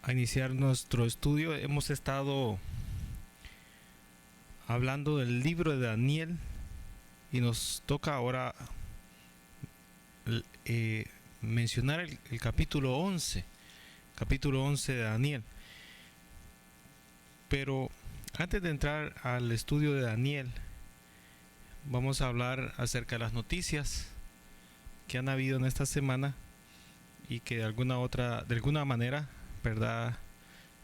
a iniciar nuestro estudio. Hemos estado hablando del libro de Daniel y nos toca ahora mencionar el capítulo 11, capítulo 11 de Daniel. Pero antes de entrar al estudio de Daniel, vamos a hablar acerca de las noticias que han habido en esta semana y que de alguna manera, verdad,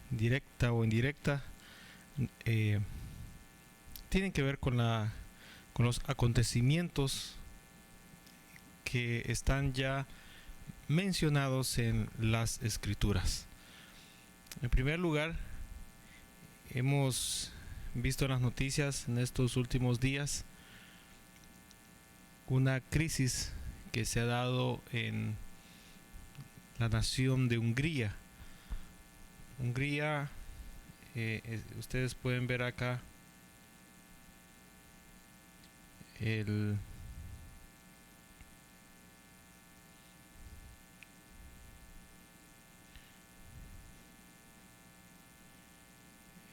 directa o indirecta, tienen que ver con los acontecimientos que están ya mencionados en las escrituras. En primer lugar, hemos visto en las noticias en estos últimos días una crisis que se ha dado en la nación de Hungría. Hungría, ustedes pueden ver acá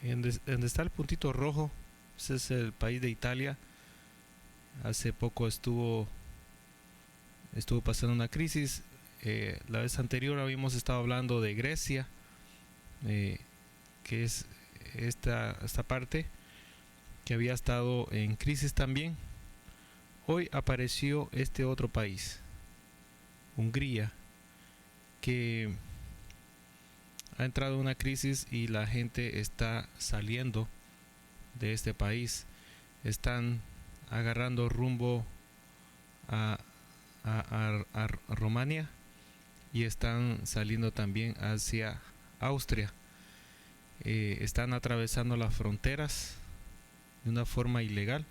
donde está el puntito rojo. Ese es el país de Italia. Hace poco estuvo pasando una crisis. La vez anterior habíamos estado hablando de Grecia, que es esta parte que había estado en crisis también. Hoy apareció este otro país, Hungría, que ha entrado en una crisis y la gente está saliendo de este país. Están agarrando rumbo a Rumania y están saliendo también hacia Austria. Están atravesando las fronteras de una forma ilegal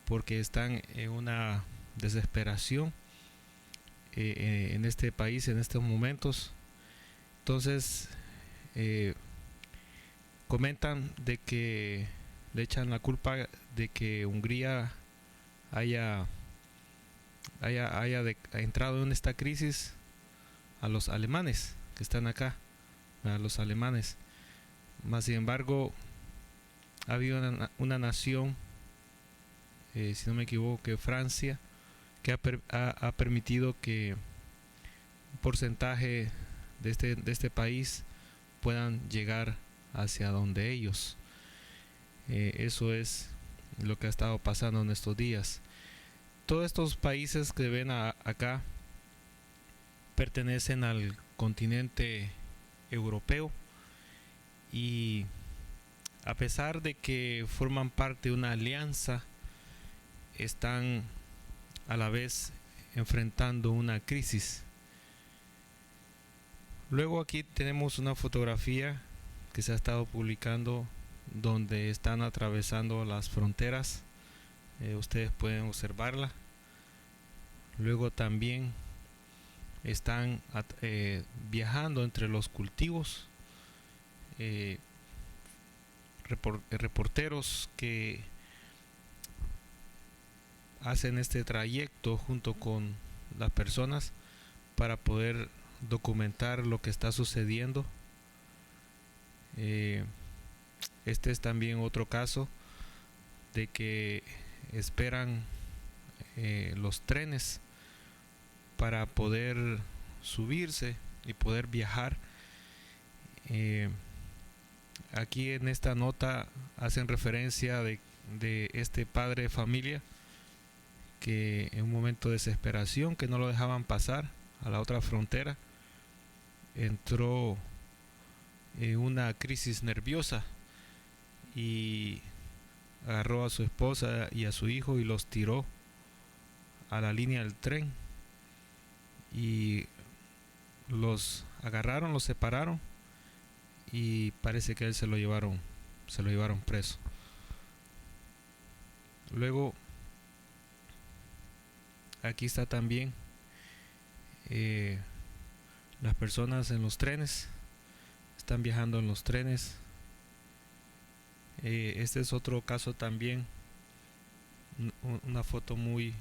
porque están en una desesperación en este país en estos momentos. Entonces comentan de que le echan la culpa de que Hungría haya entrado en esta crisis a los alemanes que están acá, a los alemanes. Más sin embargo, ha habido una nación, si no me equivoco, que Francia, que ha permitido que un porcentaje de este país puedan llegar hacia donde ellos. Eso es lo que ha estado pasando en estos días. Todos estos países que ven acá pertenecen al continente europeo, y a pesar de que forman parte de una alianza, están a la vez enfrentando una crisis. Luego aquí tenemos una fotografía que se ha estado publicando donde están atravesando las fronteras. Ustedes pueden observarla. Luego también están viajando entre los cultivos. Reporteros que hacen este trayecto junto con las personas para poder documentar lo que está sucediendo. Este es también otro caso de que esperan los trenes para poder subirse y poder viajar. Aquí en esta nota hacen referencia de este padre de familia que en un momento de desesperación, que no lo dejaban pasar a la otra frontera, entró en una crisis nerviosa y agarró a su esposa y a su hijo y los tiró a la línea del tren, y los agarraron, los separaron, y parece que él se lo llevaron preso. Luego aquí está también las personas en los trenes, están viajando en los trenes. Este es otro caso también, una foto muy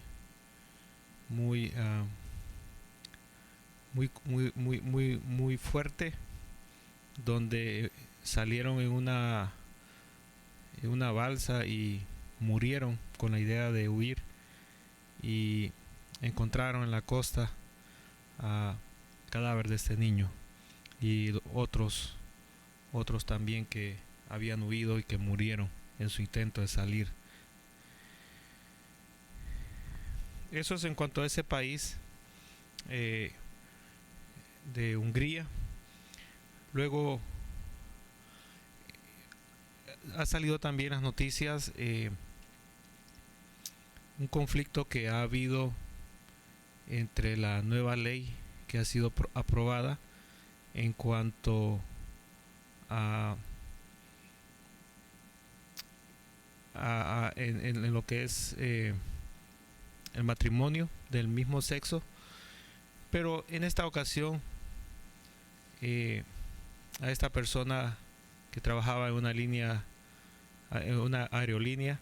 fuerte, donde salieron en una balsa y murieron con la idea de huir, y encontraron en la costa a cadáver de este niño y otros también que habían huido y que murieron en su intento de salir. Eso es en cuanto a ese país de Hungría. Luego ha salido también las noticias un conflicto que ha habido entre la nueva ley que ha sido aprobada en cuanto en lo que es el matrimonio del mismo sexo, pero en esta ocasión a esta persona que trabajaba en una aerolínea,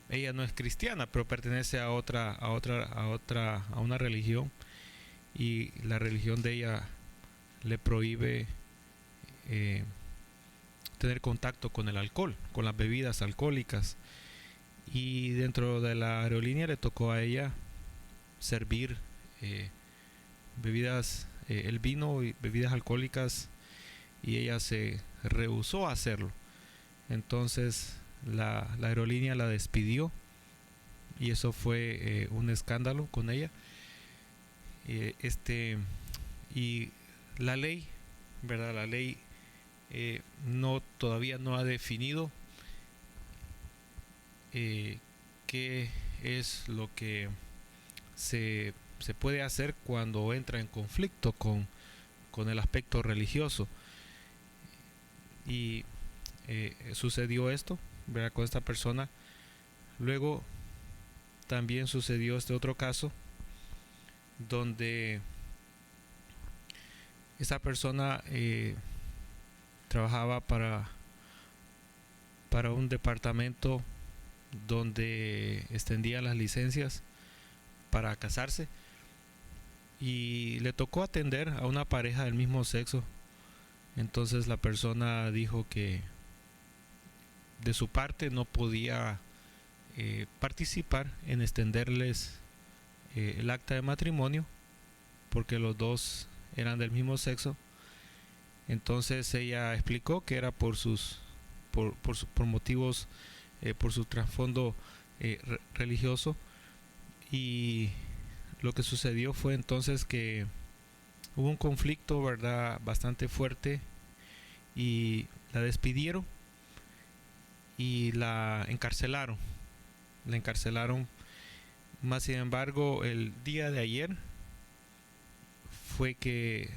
ella no es cristiana, pero pertenece a una religión, y la religión de ella le prohíbe tener contacto con el alcohol, con las bebidas alcohólicas, y dentro de la aerolínea le tocó a ella servir bebidas, el vino y bebidas alcohólicas, y ella se rehusó a hacerlo. Entonces la aerolínea la despidió, y eso fue un escándalo con ella. Y la ley, ¿verdad? La ley todavía no ha definido qué es lo que se puede hacer cuando entra en conflicto con el aspecto religioso. Y sucedió esto, ¿verdad?, con esta persona. Luego también sucedió este otro caso donde esta persona trabajaba para un departamento donde extendía las licencias para casarse, y le tocó atender a una pareja del mismo sexo. Entonces la persona dijo que de su parte no podía participar en extenderles el acta de matrimonio, porque los dos eran del mismo sexo. Entonces ella explicó que era por motivos, por su trasfondo religioso. Y lo que sucedió fue entonces que hubo un conflicto, ¿verdad?, bastante fuerte, y la despidieron y la encarcelaron. Más sin embargo, el día de ayer fue que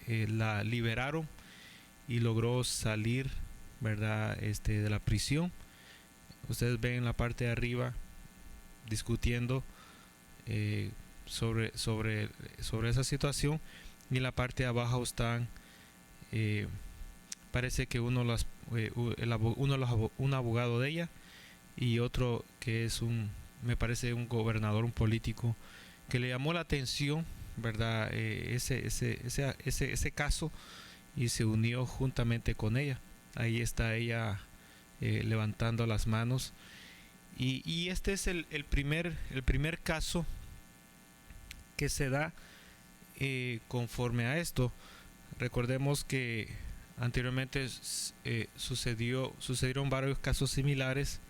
la liberaron y logró salir, ¿verdad?, de la prisión. Ustedes ven en la parte de arriba discutiendo sobre esa situación, y en la parte de abajo están parece que un abogado de ella, y otro que es me parece un gobernador, un político, que le llamó la atención, ¿verdad?, ese caso, y se unió juntamente con ella. Ahí está ella levantando las manos, y este es el primer caso que se da conforme a esto. Recordemos que anteriormente sucedieron varios casos similares,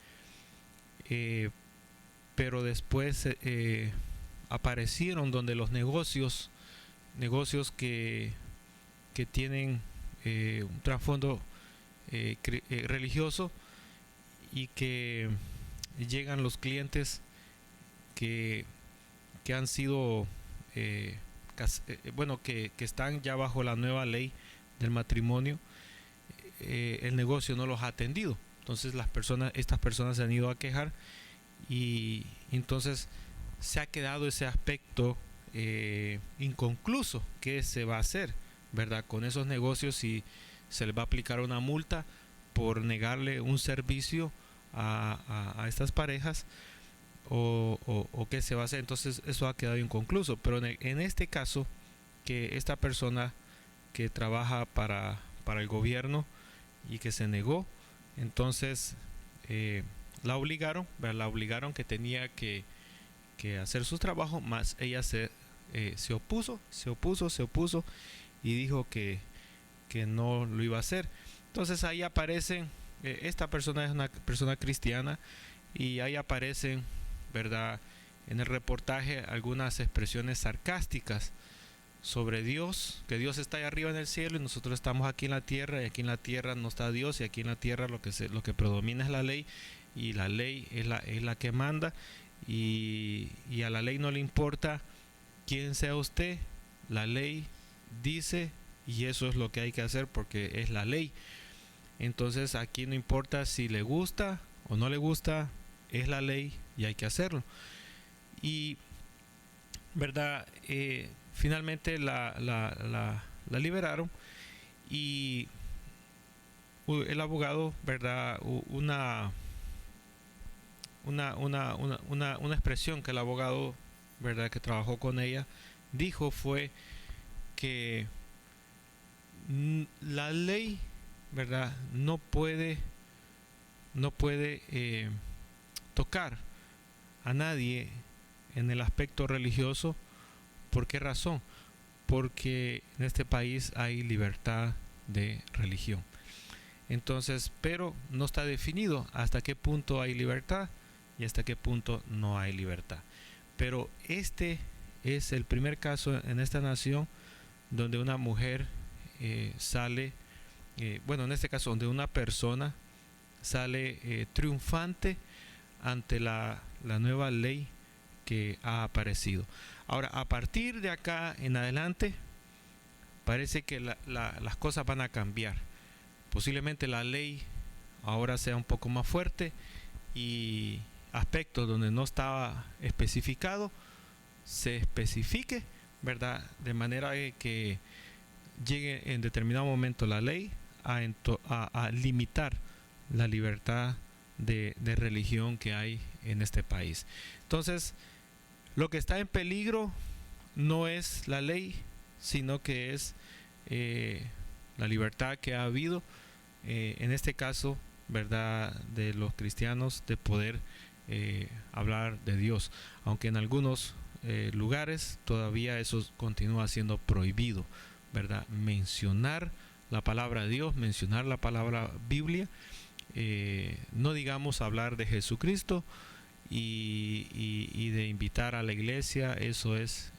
pero después aparecieron donde los negocios que tienen un trasfondo religioso, y que llegan los clientes que han sido que están ya bajo la nueva ley del matrimonio. El negocio no los ha atendido, entonces estas personas se han ido a quejar, y entonces se ha quedado ese aspecto inconcluso. ¿Qué se va a hacer, verdad, con esos negocios? Si se les va a aplicar una multa por negarle un servicio a estas parejas, o qué se va a hacer. Entonces eso ha quedado inconcluso, pero en este caso, que esta persona que trabaja para el gobierno y que se negó. Entonces la obligaron que tenía que hacer su trabajo, más ella se opuso y dijo que no lo iba a hacer. Entonces ahí aparecen, esta persona es una persona cristiana, y ahí aparecen, ¿verdad?, en el reportaje algunas expresiones sarcásticas sobre Dios, que Dios está allá arriba en el cielo y nosotros estamos aquí en la tierra, y aquí en la tierra no está Dios, y aquí en la tierra lo que predomina es la ley, y la ley es la que manda, y a la ley no le importa quién sea usted, la ley dice, y eso es lo que hay que hacer porque es la ley. Entonces aquí no importa si le gusta o no le gusta, es la ley y hay que hacerlo. Y verdad, finalmente la liberaron, y el abogado, verdad, una expresión que el abogado, verdad, que trabajó con ella, dijo fue que la ley, verdad, no puede tocar a nadie en el aspecto religioso. ¿Por qué razón? Porque en este país hay libertad de religión. Entonces, pero no está definido hasta qué punto hay libertad y hasta qué punto no hay libertad. Pero este es el primer caso en esta nación donde una mujer sale, bueno, en este caso donde una persona sale triunfante ante la nueva ley que ha aparecido. Ahora, a partir de acá en adelante, parece que las cosas van a cambiar. Posiblemente la ley ahora sea un poco más fuerte, y aspectos donde no estaba especificado se especifique, ¿verdad? De manera que llegue en determinado momento la ley a limitar la libertad de religión que hay en este país. Entonces, lo que está en peligro no es la ley, sino que es la libertad que ha habido, en este caso, ¿verdad?, de los cristianos, de poder hablar de Dios, aunque en algunos lugares todavía eso continúa siendo prohibido, ¿verdad? Mencionar la palabra de Dios, mencionar la palabra Biblia, no digamos hablar de Jesucristo y de invitar a la iglesia, eso es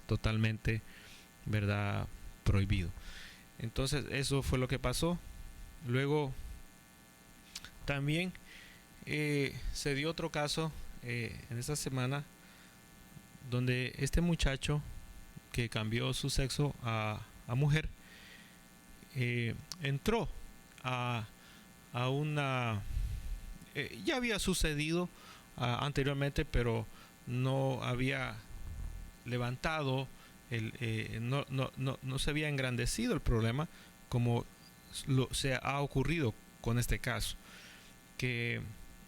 totalmente, ¿verdad?, prohibido. Entonces eso fue lo que pasó. Luego también se dio otro caso en esta semana, donde este muchacho que cambió su sexo a mujer entró a una ya había sucedido anteriormente, pero no había levantado no se había engrandecido el problema como se ha ocurrido con este caso, que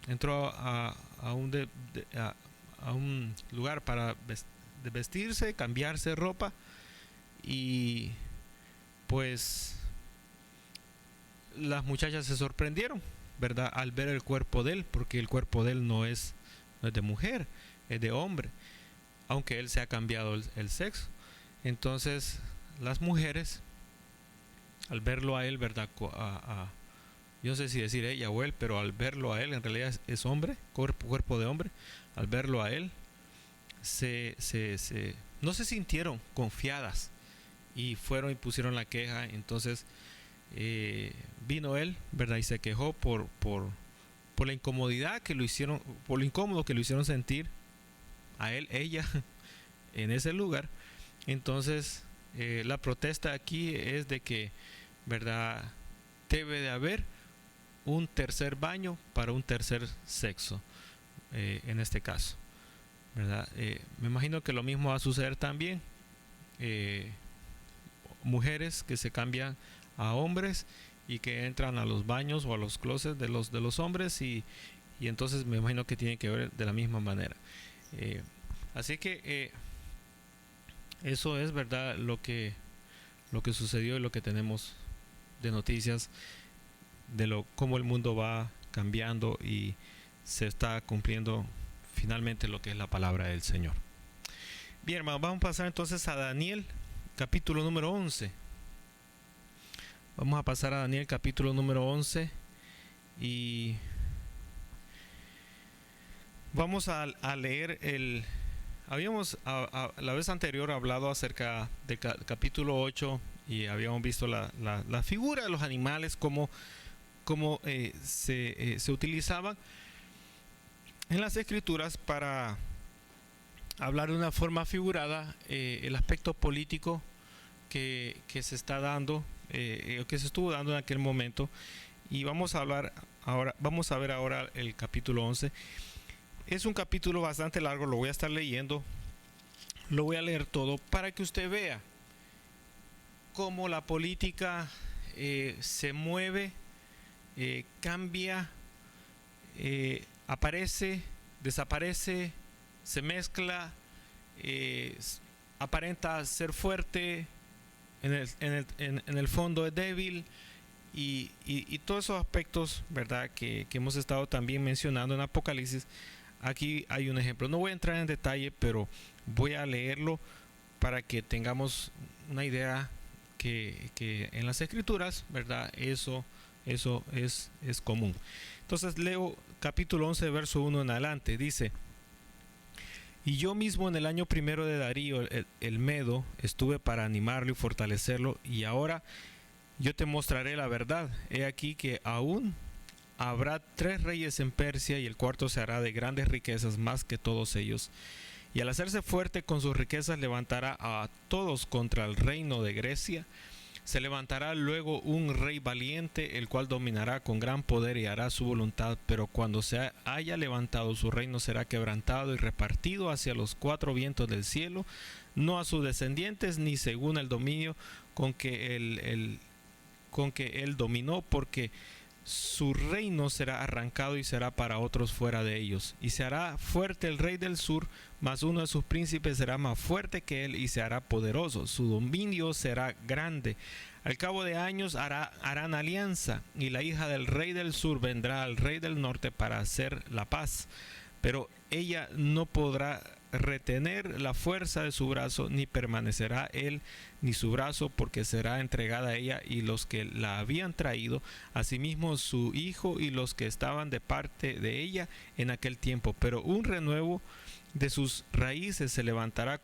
entró a un lugar para vestirse, cambiarse ropa, y pues las muchachas se sorprendieron, ¿verdad?, al ver el cuerpo de él, porque el cuerpo de él no es de mujer, es de hombre, aunque él se ha cambiado el sexo. Entonces las mujeres, al verlo a él, ¿verdad?, yo no sé si decir ella o él, pero al verlo a él, en realidad es hombre, cuerpo de hombre, al verlo a él, no se sintieron confiadas y fueron y pusieron la queja. Entonces vino él, ¿verdad?, y se quejó por la incomodidad que lo hicieron, por lo incómodo que lo hicieron sentir a él, ella, en ese lugar. Entonces la protesta aquí es de que, ¿verdad?, debe de haber un tercer baño para un tercer sexo, en este caso, ¿verdad? Me imagino que lo mismo va a suceder también, mujeres que se cambian a hombres y que entran a los baños o a los closets de los hombres, y entonces me imagino que tiene que ver de la misma manera. Así que eso es, verdad, lo que lo que sucedió y lo que tenemos de noticias de cómo el mundo va cambiando y se está cumpliendo finalmente lo que es la palabra del Señor. Bien, hermanos, vamos a pasar entonces a Daniel, capítulo número 11. Vamos a pasar a Daniel, capítulo número 11, y vamos a leer Habíamos la vez anterior hablado acerca del capítulo 8 y habíamos visto la figura de los animales, cómo se utilizaban en las escrituras para hablar de una forma figurada el aspecto político que se está dando, que se estuvo dando en aquel momento. Y vamos a ver ahora el capítulo 11. Es un capítulo bastante largo, lo voy a estar leyendo, lo voy a leer todo para que usted vea cómo la política se mueve, cambia, aparece, desaparece, se mezcla, aparenta ser fuerte, en el fondo es débil, y todos esos aspectos, ¿verdad?, que hemos estado también mencionando en Apocalipsis. Aquí hay un ejemplo. No voy a entrar en detalle, pero voy a leerlo para que tengamos una idea que en las escrituras, ¿verdad?, eso es común. Entonces leo capítulo 11, verso 1 en adelante. Dice: y yo mismo en el año primero de Darío el Medo estuve para animarlo y fortalecerlo, y ahora yo te mostraré la verdad. He aquí que aún habrá 3 reyes en Persia, y el cuarto se hará de grandes riquezas más que todos ellos. Y al hacerse fuerte con sus riquezas levantará a todos contra el reino de Grecia. Se levantará luego un rey valiente, el cual dominará con gran poder y hará su voluntad, pero cuando se haya levantado su reino será quebrantado y repartido hacia los 4 vientos del cielo, no a sus descendientes ni según el dominio con que él dominó, porque su reino será arrancado y será para otros fuera de ellos. Y se hará fuerte el rey del sur, mas uno de sus príncipes será más fuerte que él y se hará poderoso. Su dominio será grande. Al cabo de años harán alianza, y la hija del rey del sur vendrá al rey del norte para hacer la paz. Pero ella no podrá retener la fuerza de su brazo, ni permanecerá él ni su brazo, porque será entregada a ella y los que la habían traído, asimismo su hijo y los que estaban de parte de ella en aquel tiempo. Pero un renuevo de sus raíces se levantará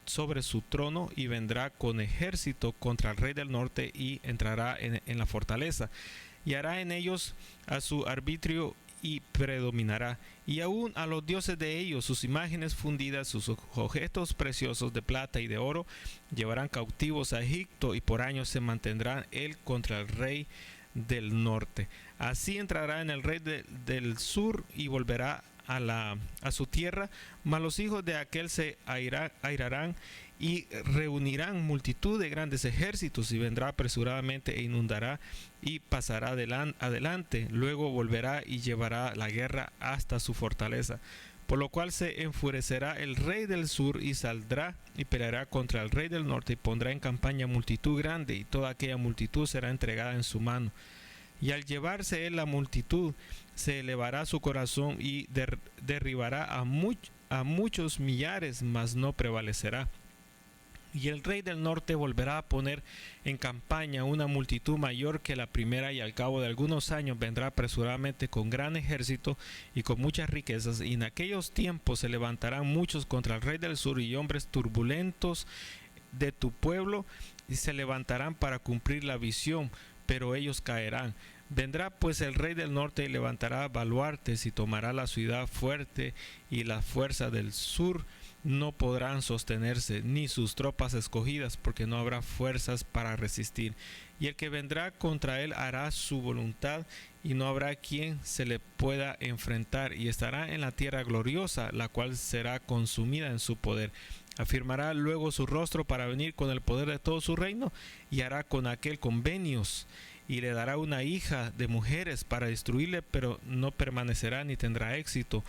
sobre su trono, y vendrá con ejército contra el rey del norte, y entrará en la fortaleza, y hará en ellos a su arbitrio, y predominará. Y aún a los dioses de ellos, sus imágenes fundidas, sus objetos preciosos de plata y de oro, llevarán cautivos a Egipto, y por años se mantendrá él contra el rey del norte. Así entrará en el rey del sur y volverá a su tierra, mas los hijos de aquel se airarán y reunirán multitud de grandes ejércitos, y vendrá apresuradamente e inundará y pasará adelante, luego volverá y llevará la guerra hasta su fortaleza, por lo cual se enfurecerá el rey del sur y saldrá y peleará contra el rey del norte, y pondrá en campaña multitud grande, y toda aquella multitud será entregada en su mano. Y al llevarse él la multitud, se elevará su corazón y derribará a muchos millares, mas no prevalecerá. Y el rey del norte volverá a poner en campaña una multitud mayor que la primera, y al cabo de algunos años vendrá apresuradamente con gran ejército y con muchas riquezas. Y en aquellos tiempos se levantarán muchos contra el rey del sur, y hombres turbulentos de tu pueblo, y se levantarán para cumplir la visión, pero ellos caerán. Vendrá pues el rey del norte y levantará baluartes y tomará la ciudad fuerte, y la fuerza del sur no podrán sostenerse, ni sus tropas escogidas, porque no habrá fuerzas para resistir. Y el que vendrá contra él hará su voluntad, y no habrá quien se le pueda enfrentar, y estará en la tierra gloriosa, la cual será consumida en su poder. Afirmará luego su rostro para venir con el poder de todo su reino, y hará con aquel convenios, y le dará una hija de mujeres para destruirle, pero no permanecerá ni tendrá éxito.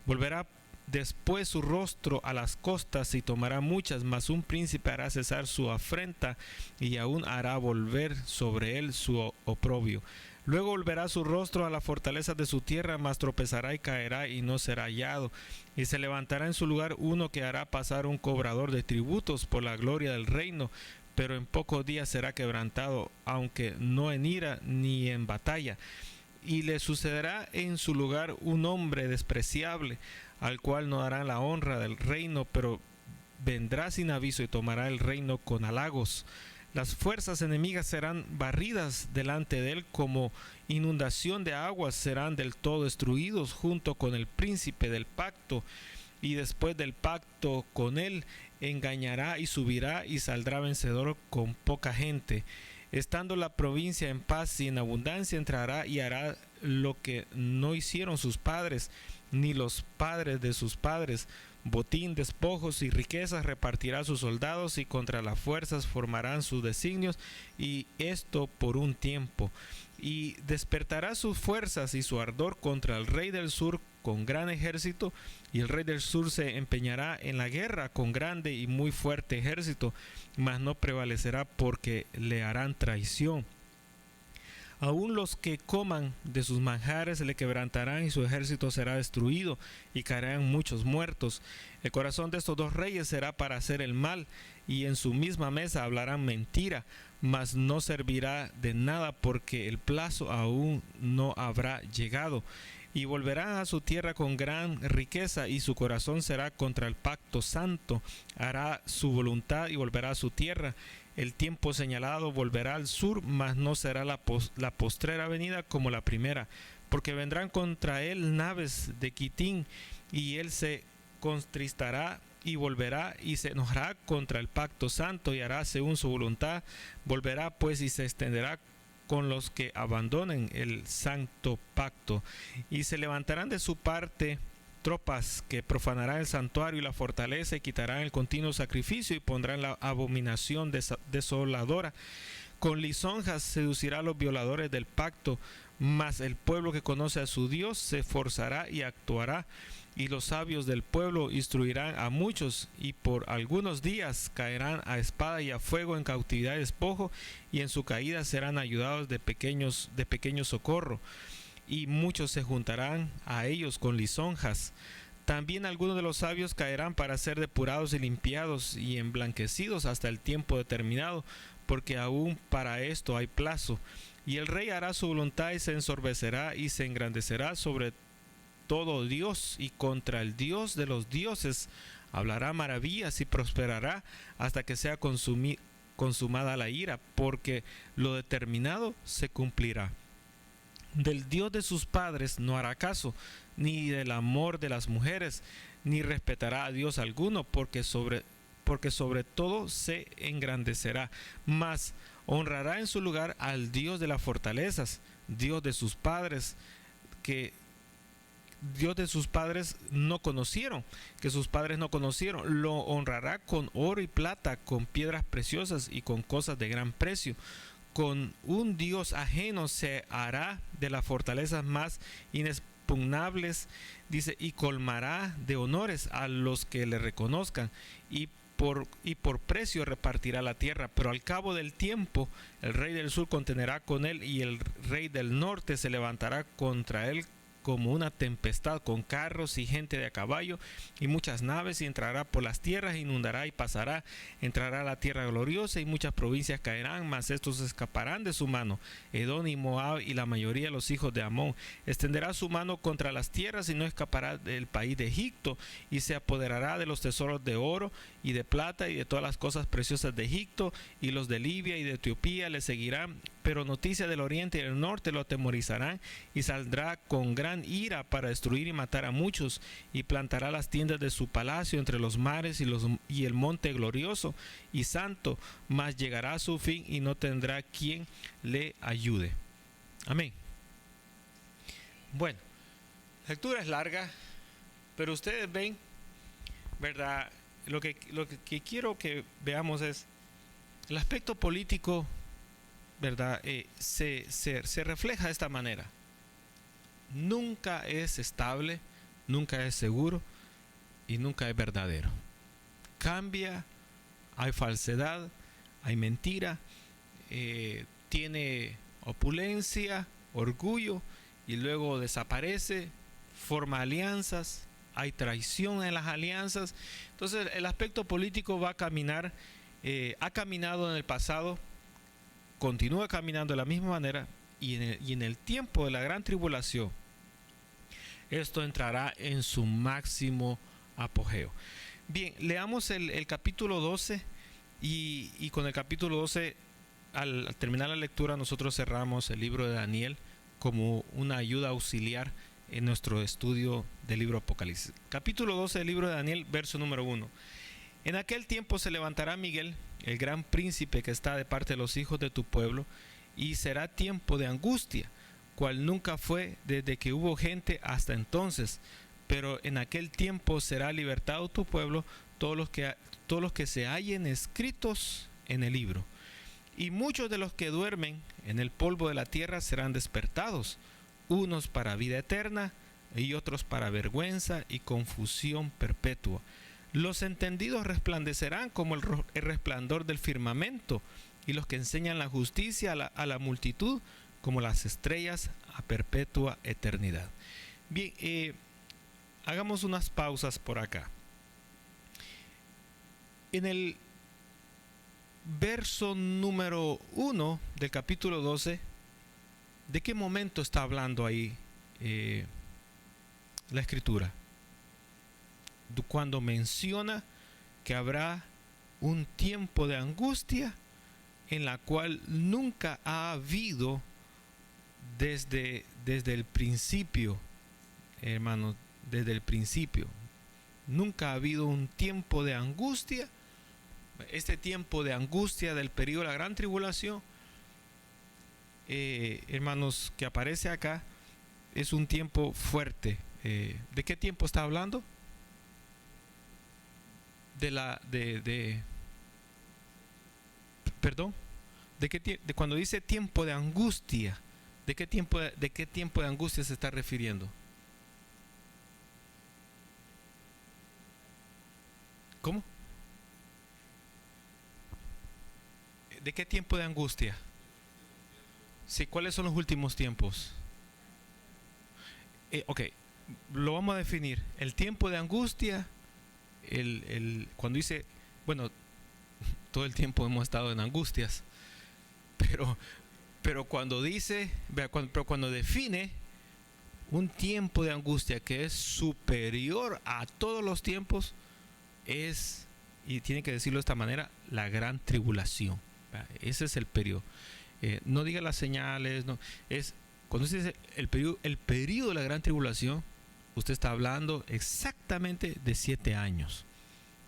Volverá después su rostro a las costas y tomará muchas, mas un príncipe hará cesar su afrenta y aún hará volver sobre él su oprobio. Luego volverá su rostro a la fortaleza de su tierra, mas tropezará y caerá y no será hallado. Y se levantará en su lugar uno que hará pasar un cobrador de tributos por la gloria del reino, pero en pocos días será quebrantado, aunque no en ira ni en batalla. Y le sucederá en su lugar un hombre despreciable, al cual no dará la honra del reino, pero vendrá sin aviso y tomará el reino con halagos. Las fuerzas enemigas serán barridas delante de él como inundación de aguas, serán del todo destruidos junto con el príncipe del pacto. Y después del pacto con él engañará y subirá y saldrá vencedor con poca gente. Estando la provincia en paz y en abundancia, entrará y hará lo que no hicieron sus padres, ni los padres de sus padres. Botín, despojos y riquezas repartirá a sus soldados, y contra las fuerzas formarán sus designios, y esto por un tiempo. Y despertará sus fuerzas y su ardor contra el rey del sur con gran ejército, y el rey del sur se empeñará en la guerra con grande y muy fuerte ejército, mas no prevalecerá porque le harán traición. Aún los que coman de sus manjares le quebrantarán, y su ejército será destruido, y caerán muchos muertos. El corazón de estos dos reyes será para hacer el mal, y en su misma mesa hablarán mentira, mas no servirá de nada, porque el plazo aún no habrá llegado. Y volverán a su tierra con gran riqueza, y su corazón será contra el pacto santo. Hará su voluntad y volverá a su tierra. El tiempo señalado volverá al sur, mas no será la postrera venida como la primera, porque vendrán contra él naves de Quitín, y él se contristará y volverá y se enojará contra el pacto santo y hará según su voluntad. Volverá pues y se extenderá con los que abandonen el santo pacto, y se levantarán de su parte tropas que profanarán el santuario y la fortaleza, y quitarán el continuo sacrificio y pondrán la abominación desoladora. Con lisonjas seducirá a los violadores del pacto, mas el pueblo que conoce a su Dios se esforzará y actuará, y los sabios del pueblo instruirán a muchos, y por algunos días caerán a espada y a fuego en cautividad y despojo, y en su caída serán ayudados de pequeño socorro, y muchos se juntarán a ellos con lisonjas. También algunos de los sabios caerán para ser depurados y limpiados y emblanquecidos hasta el tiempo determinado, porque aún para esto hay plazo. Y el rey hará su voluntad y se ensorbecerá y se engrandecerá sobre todo Dios, y contra el Dios de los dioses hablará maravillas y prosperará hasta que sea consumada la ira, porque lo determinado se cumplirá. Del Dios de sus padres no hará caso, ni del amor de las mujeres, ni respetará a Dios alguno, porque sobre todo se engrandecerá, mas honrará en su lugar al Dios de las fortalezas, Dios de sus padres, que sus padres no conocieron, lo honrará con oro y plata, con piedras preciosas y con cosas de gran precio. Con un Dios ajeno se hará de las fortalezas más inexpugnables, dice, y colmará de honores a los que le reconozcan, y por precio repartirá la tierra. Pero al cabo del tiempo el rey del sur contenderá con él, y el rey del norte se levantará contra él como una tempestad, con carros y gente de a caballo y muchas naves, y entrará por las tierras, inundará y pasará. Entrará a la tierra gloriosa, y muchas provincias caerán, mas estos escaparán de su mano: Edom y Moab y la mayoría de los hijos de Amón. Extenderá su mano contra las tierras y no escapará del país de Egipto, y se apoderará de los tesoros de oro y de plata y de todas las cosas preciosas de Egipto, y los de Libia y de Etiopía le seguirán, pero noticias del oriente y del norte lo atemorizarán, y saldrá con gran ira para destruir y matar a muchos, y plantará las tiendas de su palacio entre los mares y el monte glorioso y santo, mas llegará a su fin y no tendrá quien le ayude. Amén. Bueno, la lectura es larga, pero ustedes ven, ¿verdad? Lo que quiero que veamos es el aspecto político, ¿verdad? Se refleja de esta manera. Nunca es estable, nunca es seguro, y nunca es verdadero. Cambia, hay falsedad, hay mentira, tiene opulencia, orgullo, y luego desaparece, forma alianzas, hay traición en las alianzas. Entonces el aspecto político va a caminar, ha caminado en el pasado, continúa caminando de la misma manera, y en el tiempo de la gran tribulación, esto entrará en su máximo apogeo. Bien, leamos el capítulo 12 y con el capítulo 12, al terminar la lectura, nosotros cerramos el libro de Daniel como una ayuda auxiliar en nuestro estudio del libro Apocalipsis. Capítulo 12 del libro de Daniel, verso número 1. En aquel tiempo se levantará Miguel, el gran príncipe que está de parte de los hijos de tu pueblo, y será tiempo de angustia, cual nunca fue desde que hubo gente hasta entonces. Pero en aquel tiempo será libertado tu pueblo, todos los que se hallen escritos en el libro. Y muchos de los que duermen en el polvo de la tierra serán despertados, unos para vida eterna y otros para vergüenza y confusión perpetua. Los entendidos resplandecerán como el resplandor del firmamento, y los que enseñan la justicia a la multitud como las estrellas a perpetua eternidad. Bien, hagamos unas pausas por acá. En el verso número 1 del capítulo 12, ¿de qué momento está hablando ahí la escritura? Cuando menciona que habrá un tiempo de angustia en la cual nunca ha habido desde el principio, hermanos, desde el principio. Nunca ha habido un tiempo de angustia. Este tiempo de angustia del periodo de la gran tribulación, hermanos, que aparece acá, es un tiempo fuerte. ¿De qué tiempo está hablando? Perdón, de cuando dice tiempo de angustia, ¿de qué tiempo de angustia se está refiriendo? ¿Cómo? ¿De qué tiempo de angustia? Sí, ¿cuáles son los últimos tiempos? Ok, lo vamos a definir. El tiempo de angustia, cuando dice, bueno, todo el tiempo hemos estado en angustias, pero cuando dice, pero cuando define un tiempo de angustia que es superior a todos los tiempos, es, y tiene que decirlo de esta manera, la gran tribulación. Ese es el periodo. No diga las señales, no, es cuando se dice el periodo de la gran tribulación, usted está hablando exactamente de 7 años.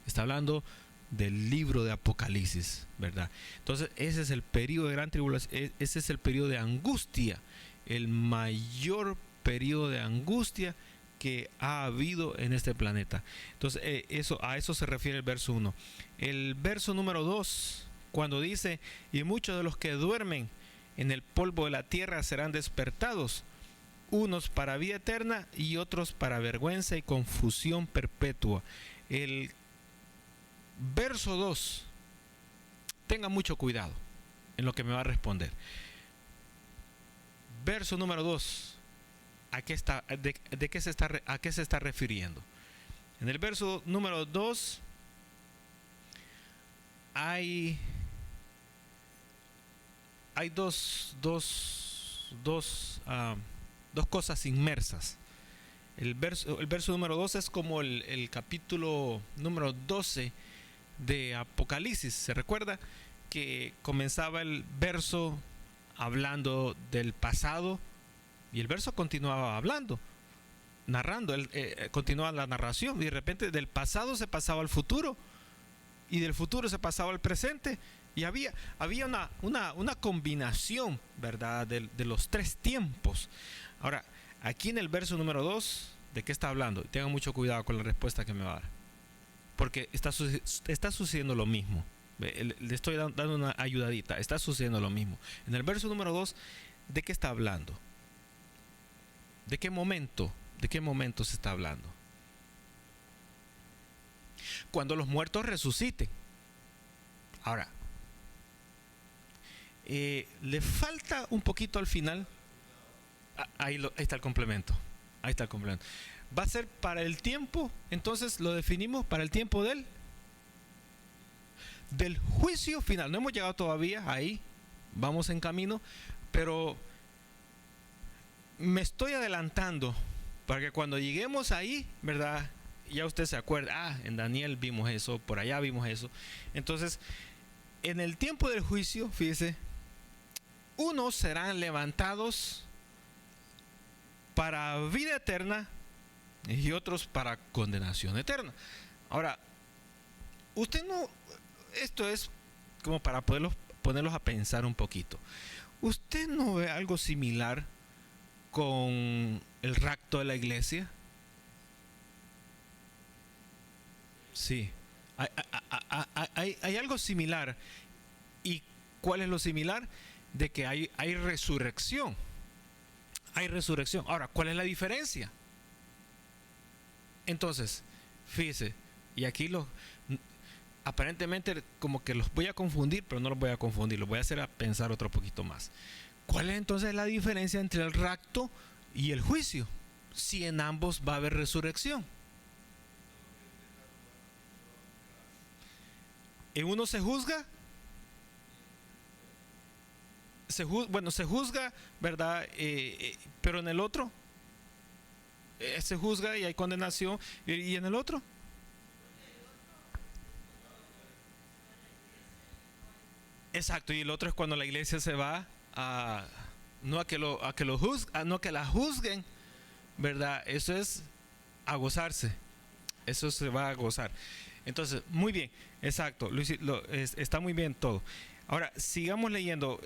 Está hablando del libro de Apocalipsis, ¿verdad? Entonces ese es el periodo de gran tribulación, ese es el periodo de angustia, el mayor periodo de angustia que ha habido en este planeta. Entonces a eso se refiere el verso 1. El verso número 2, cuando dice, y muchos de los que duermen en el polvo de la tierra serán despertados, unos para vida eterna y otros para vergüenza y confusión perpetua. El verso 2, tenga mucho cuidado en lo que me va a responder. Verso número 2, ¿a qué se está refiriendo? En el verso número 2 hay dos cosas inmersas. El verso número 2 es como el capítulo número 12 de Apocalipsis. ¿Se recuerda que comenzaba el verso hablando del pasado y el verso continuaba hablando, narrando, continuaba la narración, y de repente del pasado se pasaba al futuro y del futuro se pasaba al presente, y había una combinación, ¿verdad?, de los 3 tiempos. Ahora, aquí en el verso número 2, ¿de qué está hablando? Tengan mucho cuidado con la respuesta que me va a dar, porque está sucediendo lo mismo. Le estoy dando una ayudadita. Está sucediendo lo mismo. En el verso número 2, ¿de qué está hablando? ¿De qué momento se está hablando? cuando los muertos resuciten. Ahora, le falta un poquito al final. Ahí está el complemento. Ahí está el complemento. Va a ser para el tiempo, entonces lo definimos para el tiempo del juicio final. No hemos llegado todavía ahí, vamos en camino, pero me estoy adelantando para que cuando lleguemos ahí, ¿verdad? Ya usted se acuerda, en Daniel vimos eso, por allá vimos eso. Entonces, en el tiempo del juicio, fíjese, unos serán levantados para vida eterna y otros para condenación eterna. Ahora, usted no, esto es como para ponerlos a pensar un poquito. ¿Usted no ve algo similar con el rapto de la iglesia? Sí, hay algo similar. ¿Y cuál es lo similar? De que hay resurrección. Hay resurrección. Ahora, ¿cuál es la diferencia? Entonces, fíjese, y aquí aparentemente como que los voy a confundir, pero no los voy a confundir, los voy a hacer a pensar otro poquito más. ¿Cuál es entonces la diferencia entre el rapto y el juicio? Si en ambos va a haber resurrección. En uno se juzga, se juzga, ¿verdad? Pero en el otro se juzga y hay condenación. ¿Y en el otro? Exacto, y el otro es cuando la iglesia se va a no a que la juzguen, ¿verdad? Eso es a gozarse. Eso se va a gozar. Entonces, muy bien, exacto, está muy bien todo. Ahora, sigamos leyendo.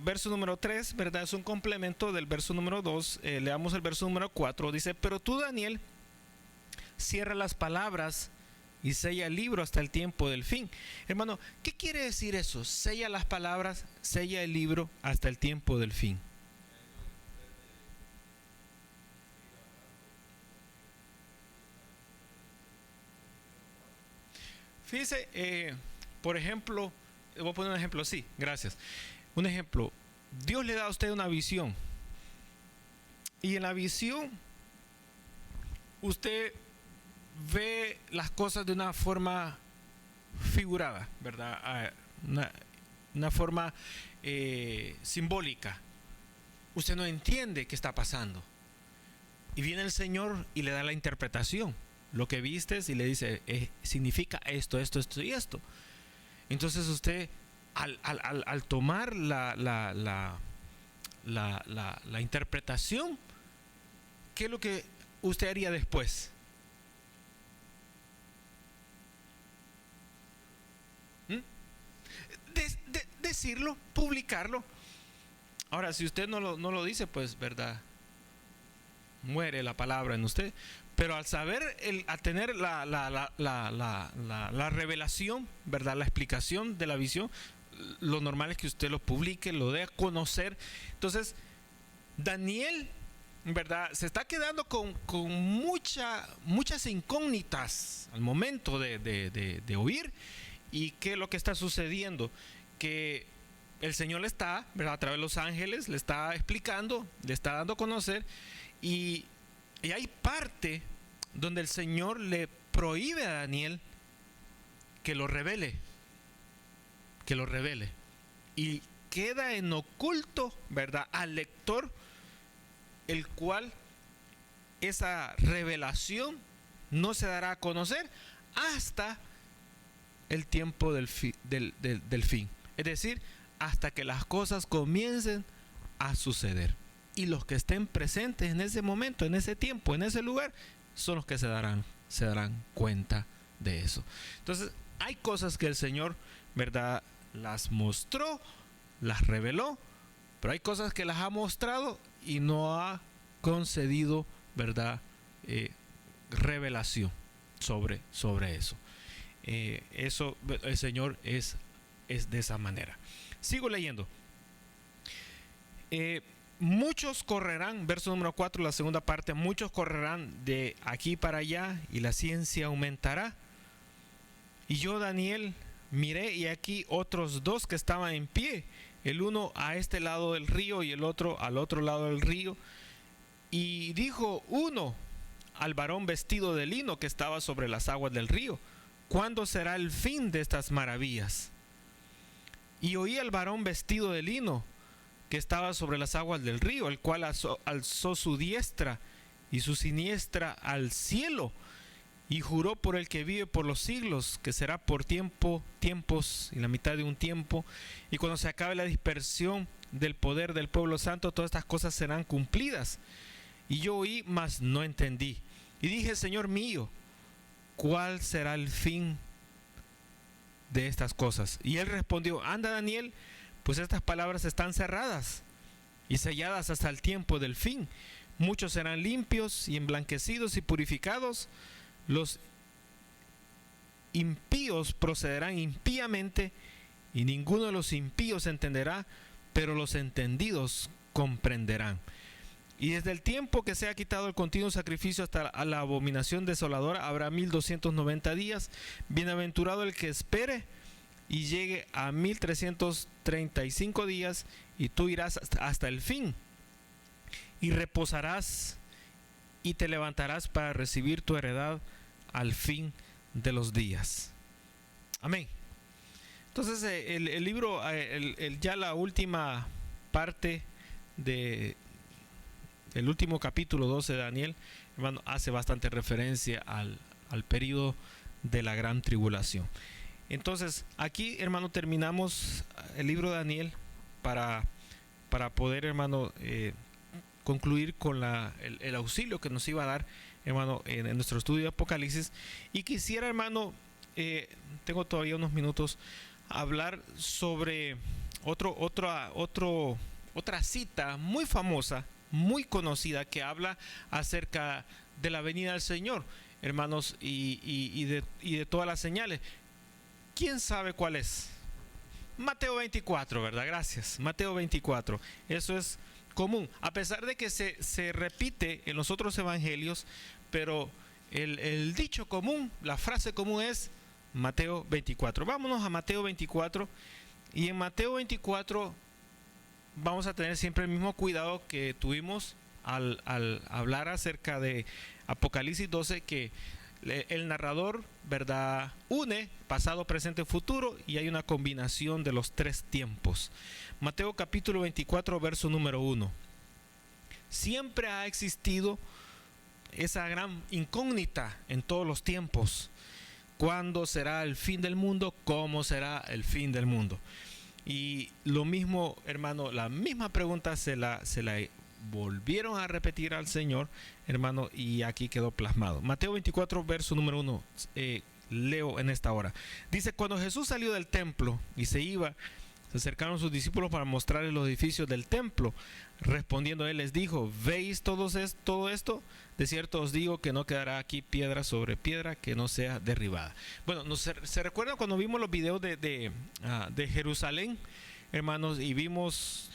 Verso número 3, ¿verdad? Es un complemento del verso número 2. Leamos el verso número 4. Dice, pero tú, Daniel, cierra las palabras y sella el libro hasta el tiempo del fin. Hermano, ¿qué quiere decir eso? Sella las palabras, sella el libro hasta el tiempo del fin. Fíjese, por ejemplo, voy a poner un ejemplo, sí, gracias. Un ejemplo, Dios le da a usted una visión. Y en la visión, usted ve las cosas de una forma figurada, ¿verdad? Una forma simbólica. Usted no entiende qué está pasando. Y viene el Señor y le da la interpretación. Lo que vistes y le dice, significa esto, esto, esto y esto. Entonces usted, al tomar la interpretación, ¿qué es lo que usted haría después? Decirlo, publicarlo. Ahora, si usted no lo dice, pues, ¿verdad? Muere la palabra en usted. Pero al saber, a tener la revelación, ¿verdad? La explicación de la visión, lo normal es que usted lo publique, lo dé a conocer. Entonces, Daniel, ¿verdad? Se está quedando con muchas incógnitas al momento de oír. ¿Y qué es lo que está sucediendo? Que el Señor le está, ¿verdad? A través de los ángeles, le está explicando, le está dando a conocer. Y hay parte donde el Señor le prohíbe a Daniel que lo revele. Que lo revele. Y queda en oculto, ¿verdad? Al lector, el cual esa revelación no se dará a conocer hasta el tiempo del fin. Es decir, hasta que las cosas comiencen a suceder. Y los que estén presentes en ese momento, en ese tiempo, en ese lugar, son los que se darán cuenta de eso. Entonces, hay cosas que el Señor, ¿verdad?, las mostró, las reveló, pero hay cosas que las ha mostrado y no ha concedido, ¿verdad?, revelación sobre eso. Eso, el Señor es de esa manera. Sigo leyendo. Muchos correrán, verso número 4, la segunda parte, muchos correrán de aquí para allá y la ciencia aumentará. Y yo, Daniel, miré y aquí otros dos que estaban en pie, el uno a este lado del río y el otro al otro lado del río. Y dijo uno al varón vestido de lino que estaba sobre las aguas del río: ¿cuándo será el fin de estas maravillas? Y oí al varón vestido de lino que estaba sobre las aguas del río, el cual alzó su diestra y su siniestra al cielo, y juró por el que vive por los siglos, que será por tiempos y la mitad de un tiempo, y cuando se acabe la dispersión del poder del pueblo santo, todas estas cosas serán cumplidas. Y yo oí, mas no entendí. Y dije: Señor mío, ¿cuál será el fin de estas cosas? Y él respondió: anda, Daniel, pues estas palabras están cerradas y selladas hasta el tiempo del fin. Muchos serán limpios y emblanquecidos y purificados. Los impíos procederán impíamente, y ninguno de los impíos entenderá, pero los entendidos comprenderán. Y desde el tiempo que se ha quitado el continuo sacrificio hasta la abominación desoladora habrá 1290 días. Bienaventurado el que espere y llegue a 1335 días, y tú irás hasta el fin, y reposarás y te levantarás para recibir tu heredad al fin de los días. Amén. Entonces el libro, ya la última parte de el último capítulo 12 de Daniel, hermano, hace bastante referencia al periodo de la gran tribulación. Entonces aquí, hermano, terminamos el libro de Daniel para poder, hermano, concluir con el auxilio que nos iba a dar, hermano, en nuestro estudio de Apocalipsis. Y quisiera, hermano, tengo todavía unos minutos, hablar sobre otra cita muy famosa, muy conocida, que habla acerca de la venida del Señor, hermanos, y de todas las señales. ¿Quién sabe cuál es? Mateo 24, ¿verdad? Gracias. Mateo 24. Eso es común, a pesar de que se repite en los otros evangelios, pero el dicho común, la frase común es Mateo 24. Vámonos a Mateo 24, y en Mateo 24 vamos a tener siempre el mismo cuidado que tuvimos al hablar acerca de Apocalipsis 12, que el narrador, ¿verdad?, une pasado, presente, futuro, y hay una combinación de los tres tiempos. Mateo capítulo 24, verso número 1. Siempre ha existido esa gran incógnita en todos los tiempos: ¿cuándo será el fin del mundo? ¿Cómo será el fin del mundo? Y lo mismo, hermano, la misma pregunta se la volvieron a repetir al Señor, hermano, y aquí quedó plasmado. Mateo 24, verso número 1, leo en esta hora. Dice: cuando Jesús salió del templo y se iba, se acercaron sus discípulos para mostrarles los edificios del templo. Respondiendo él les dijo: ¿veis todo esto? De cierto os digo que no quedará aquí piedra sobre piedra que no sea derribada. Bueno, ¿se recuerdan cuando vimos los videos de Jerusalén, hermanos, y vimos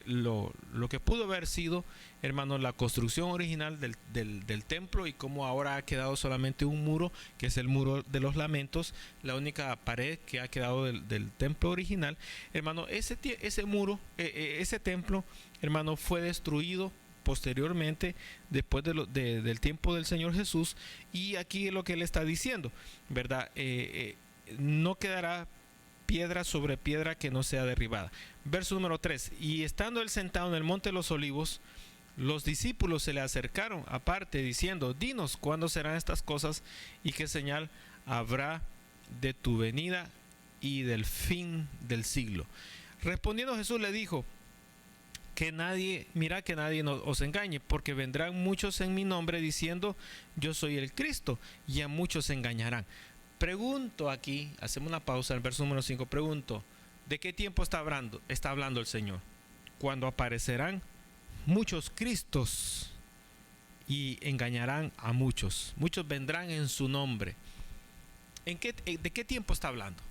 lo que pudo haber sido, hermanos, la construcción original del templo, y cómo ahora ha quedado solamente un muro, que es el muro de los lamentos, la única pared que ha quedado del templo original, hermano? Ese muro, ese templo, hermano, fue destruido posteriormente, después del tiempo del Señor Jesús. Y aquí es lo que él está diciendo, ¿verdad? No quedará piedra sobre piedra que no sea derribada. Verso número 3. Y estando él sentado en el monte de los olivos, los discípulos se le acercaron aparte, diciendo: dinos cuándo serán estas cosas, y qué señal habrá de tu venida y del fin del siglo. Respondiendo Jesús le dijo: que nadie os engañe, porque vendrán muchos en mi nombre diciendo: yo soy el Cristo, y a muchos se engañarán. Pregunto aquí, hacemos una pausa en el verso número 5, pregunto: ¿de qué tiempo está hablando el Señor? Cuando aparecerán muchos Cristos y engañarán a muchos. Muchos vendrán en su nombre. ¿De qué tiempo está hablando?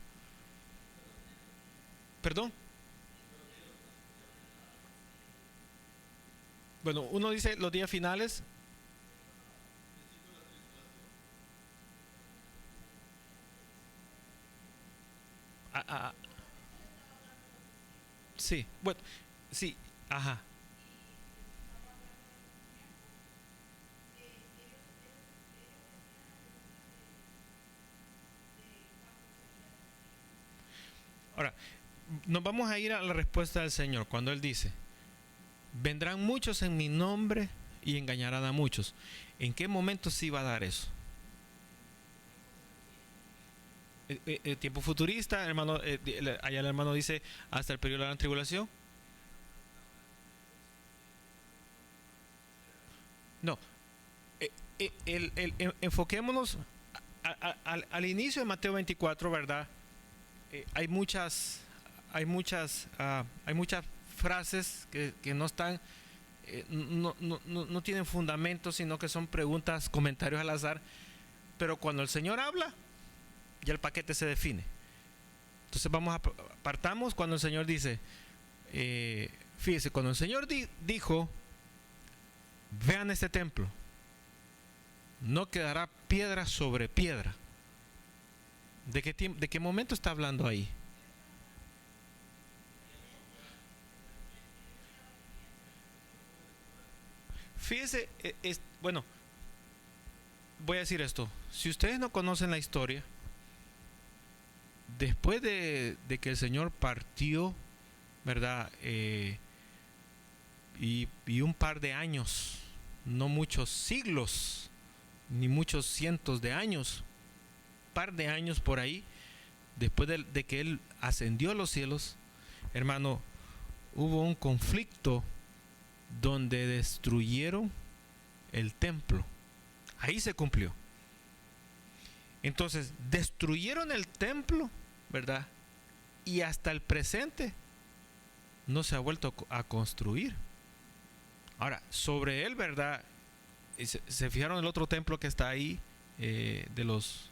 ¿Perdón? Bueno, uno dice los días finales. Sí, bueno, sí, ajá. Ahora, nos vamos a ir a la respuesta del Señor cuando Él dice, vendrán muchos en mi nombre y engañarán a muchos. ¿En qué momento se iba a dar eso? El tiempo futurista, hermano, allá el hermano dice hasta el periodo de la tribulación. No, enfoquémonos al inicio de Mateo 24, ¿verdad? Hay muchas, hay muchas frases que no están, no tienen fundamento, sino que son preguntas, comentarios al azar. Pero cuando el Señor habla, ya el paquete se define. Entonces partamos cuando el Señor dice, fíjese, cuando el Señor dijo, vean este templo, no quedará piedra sobre piedra. ¿De qué momento está hablando ahí? Fíjese, bueno, voy a decir esto. Si ustedes no conocen la historia, después de que el Señor partió, ¿verdad? Y un par de años, no muchos siglos, ni muchos cientos de años, par de años por ahí, después de que Él ascendió a los cielos, hermano, hubo un conflicto donde destruyeron el templo. Ahí se cumplió. Entonces, destruyeron el templo, ¿verdad? Y hasta el presente no se ha vuelto a construir. Ahora, sobre él, ¿verdad? Se fijaron en el otro templo que está ahí, de los...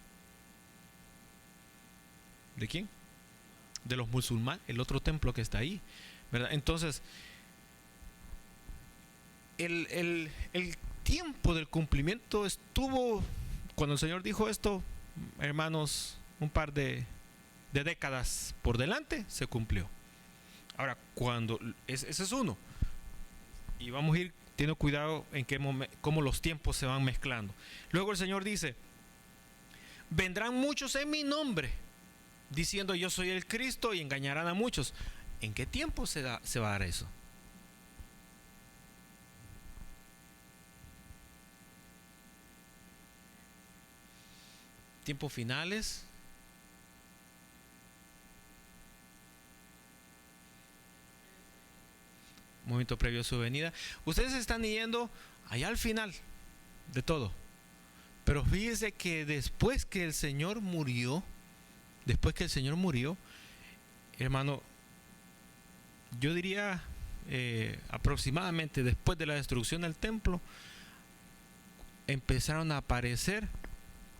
¿De quién? De los musulmanes, el otro templo que está ahí, ¿verdad? Entonces, el tiempo del cumplimiento estuvo, cuando el Señor dijo esto, hermanos, un par de décadas por delante, se cumplió. Ahora, ese es uno. Y vamos a ir teniendo cuidado en cómo los tiempos se van mezclando. Luego el Señor dice, vendrán muchos en mi nombre, diciendo yo soy el Cristo, y engañarán a muchos. ¿En qué tiempo se va a dar eso? Tiempos finales. Momento previo a su venida. Ustedes están yendo allá al final de todo. Pero fíjese que después que el Señor murió, hermano, yo diría aproximadamente después de la destrucción del templo, empezaron a aparecer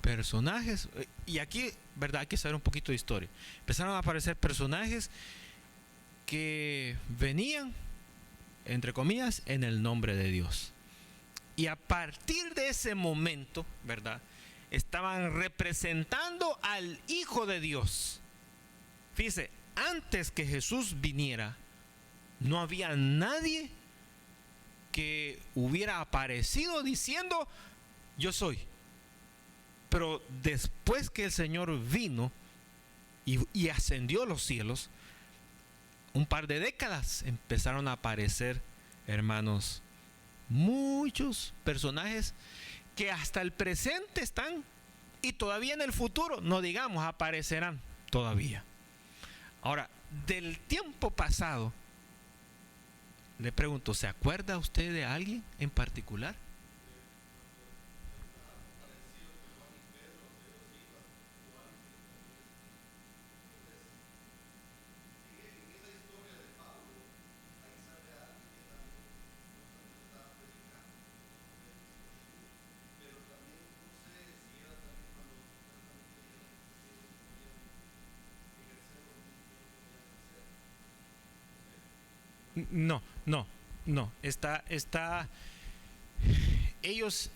personajes, y aquí, ¿verdad? Hay que saber un poquito de historia. Empezaron a aparecer personajes que venían, entre comillas, en el nombre de Dios. Y a partir de ese momento, ¿verdad? Estaban representando al Hijo de Dios. Fíjese, antes que Jesús viniera, no había nadie que hubiera aparecido diciendo, yo soy. Pero después que el Señor vino y ascendió a los cielos, un par de décadas empezaron a aparecer, hermanos, muchos personajes que hasta el presente están y todavía en el futuro, no digamos, aparecerán todavía. Ahora, del tiempo pasado, le pregunto, ¿se acuerda usted de alguien en particular? No, no, no. Ellos,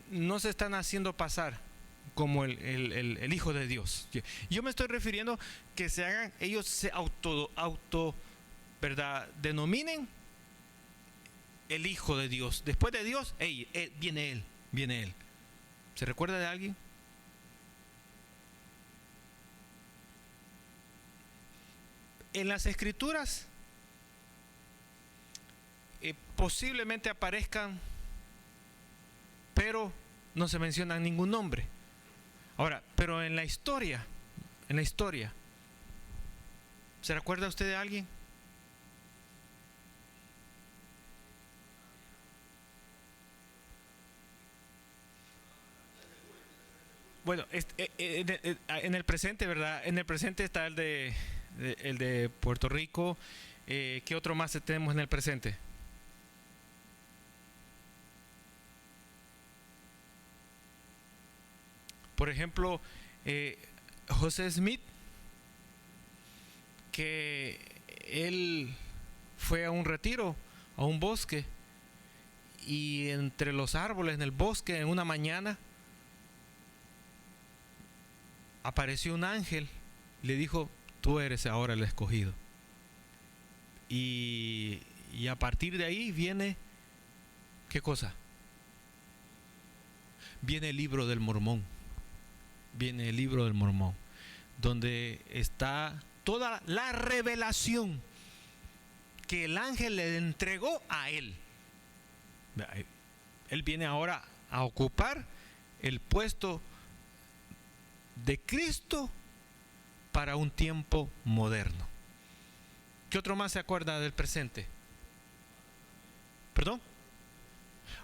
no se están haciendo pasar como el Hijo de Dios. Yo me estoy refiriendo que se hagan, ellos se ¿verdad? Denominen el Hijo de Dios. Después de Dios, viene Él. ¿Se recuerda de alguien? En las Escrituras posiblemente aparezcan, pero no se menciona ningún nombre. Ahora, pero en la historia, ¿se recuerda usted de alguien? Bueno, en el presente, ¿verdad? En el presente está el de Puerto Rico. ¿Qué otro más tenemos en el presente? Por ejemplo, José Smith, que él fue a un retiro, a un bosque, y entre los árboles en el bosque, en una mañana, apareció un ángel, le dijo: tú eres ahora el escogido. Y a partir de ahí viene, ¿qué cosa? Viene el libro del Mormón. Donde está toda la revelación que el ángel le entregó a él. Él viene ahora a ocupar el puesto de Cristo para un tiempo moderno. ¿Qué otro más se acuerda del presente? ¿Perdón?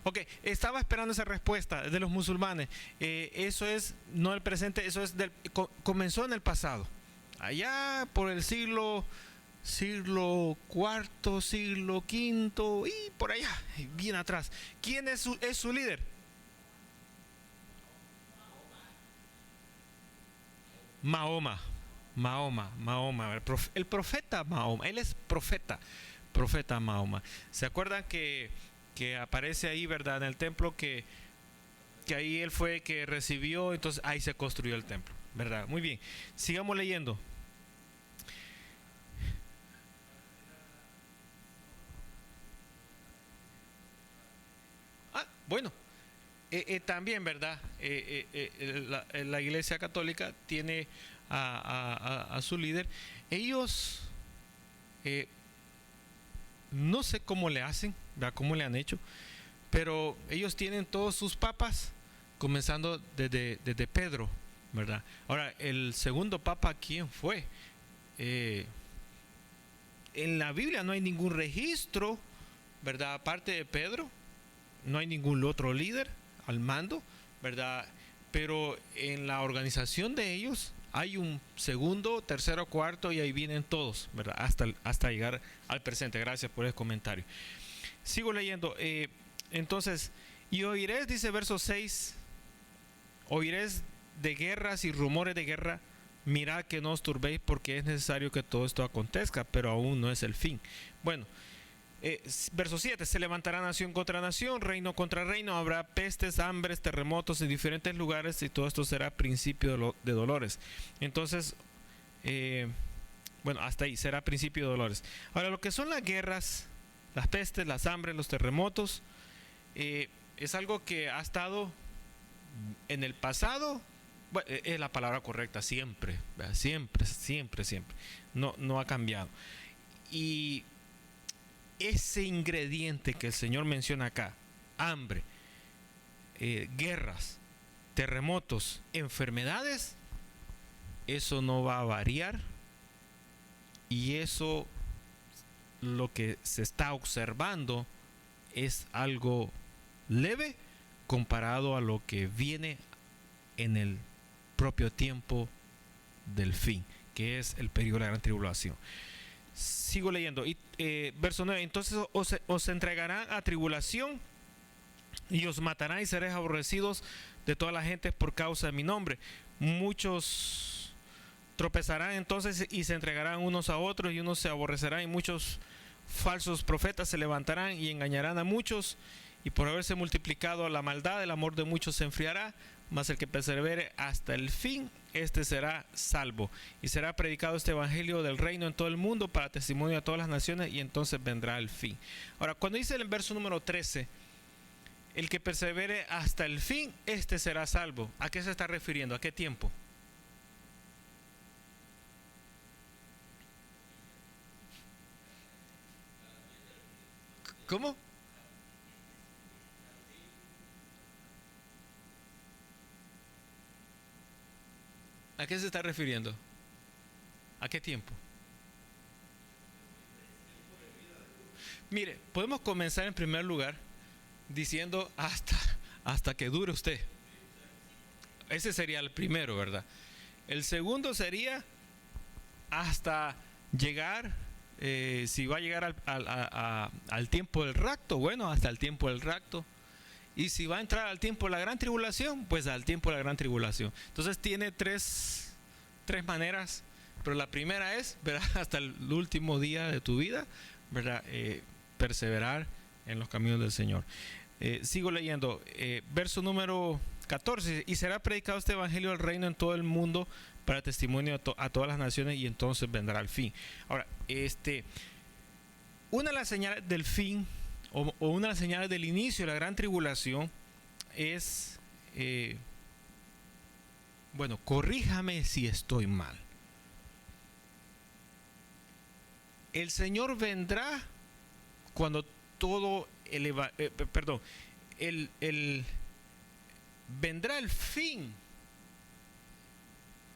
Ok, estaba esperando esa respuesta de los musulmanes. Eso es, no el presente, eso es comenzó en el pasado. Allá por el siglo IV, siglo V y por allá, bien atrás. ¿Quién es su líder? Mahoma. El profeta Mahoma. Él es profeta Mahoma. ¿Se acuerdan que aparece ahí, ¿verdad? En el templo que ahí él fue que recibió, entonces ahí se construyó el templo, ¿verdad? Muy bien, sigamos leyendo. Bueno, también, ¿verdad? La Iglesia Católica tiene a su líder. Ellos no sé cómo le hacen, ¿verdad? Cómo le han hecho, pero ellos tienen todos sus papas, comenzando desde Pedro, ¿verdad? Ahora, el segundo papa, ¿quién fue? En la Biblia no hay ningún registro, ¿verdad? Aparte de Pedro, no hay ningún otro líder al mando, ¿verdad? Pero en la organización de ellos hay un segundo, tercero, cuarto, y ahí vienen todos, ¿verdad? Hasta llegar al presente. Gracias por el comentario. Sigo leyendo. Entonces, y oiréis, dice verso 6, oiréis de guerras y rumores de guerra. Mirad que no os turbéis, porque es necesario que todo esto acontezca, pero aún no es el fin. Bueno, verso 7, se levantará nación contra nación, reino contra reino, habrá pestes, hambres, terremotos en diferentes lugares, y todo esto será principio de dolores. Entonces, bueno, hasta ahí será principio de dolores. Ahora, lo que son las guerras, las pestes, las hambres, los terremotos, es algo que ha estado en el pasado. Bueno, es la palabra correcta, siempre, ¿verdad? Siempre, no ha cambiado. Y ese ingrediente que el Señor menciona acá, hambre, guerras, terremotos, enfermedades, eso no va a variar, y eso, lo que se está observando, es algo leve comparado a lo que viene en el propio tiempo del fin, que es el periodo de la gran tribulación. Sigo leyendo. Verso 9. Entonces os entregarán a tribulación y os matarán, y seréis aborrecidos de toda la gente por causa de mi nombre. Muchos tropezarán entonces y se entregarán unos a otros, y unos se aborrecerán, y muchos falsos profetas se levantarán y engañarán a muchos, y por haberse multiplicado la maldad, el amor de muchos se enfriará. mas el que persevere hasta el fin, este será salvo. Y será predicado este evangelio del reino en todo el mundo para testimonio a todas las naciones, y entonces vendrá el fin. Ahora, cuando dice en el verso número 13, el que persevere hasta el fin, este será salvo, ¿a qué se está refiriendo? ¿A qué tiempo? ¿Cómo? ¿A qué se está refiriendo? ¿A qué tiempo? Mire, podemos comenzar en primer lugar diciendo hasta que dure usted. Ese sería el primero, ¿verdad? El segundo sería hasta llegar, si va a llegar al tiempo del rapto, bueno, hasta el tiempo del rapto. Y si va a entrar al tiempo de la gran tribulación, pues al tiempo de la gran tribulación. Entonces tiene tres maneras, pero la primera es, ¿verdad?, hasta el último día de tu vida, ¿verdad?, perseverar en los caminos del Señor. Sigo leyendo, verso número 14, y será predicado este evangelio del reino en todo el mundo para testimonio a todas las naciones, y entonces vendrá el fin. Ahora, una de las señales del fin, o una de las señales del inicio de la gran tribulación es, bueno, corríjame si estoy mal. El Señor vendrá cuando todo vendrá el fin.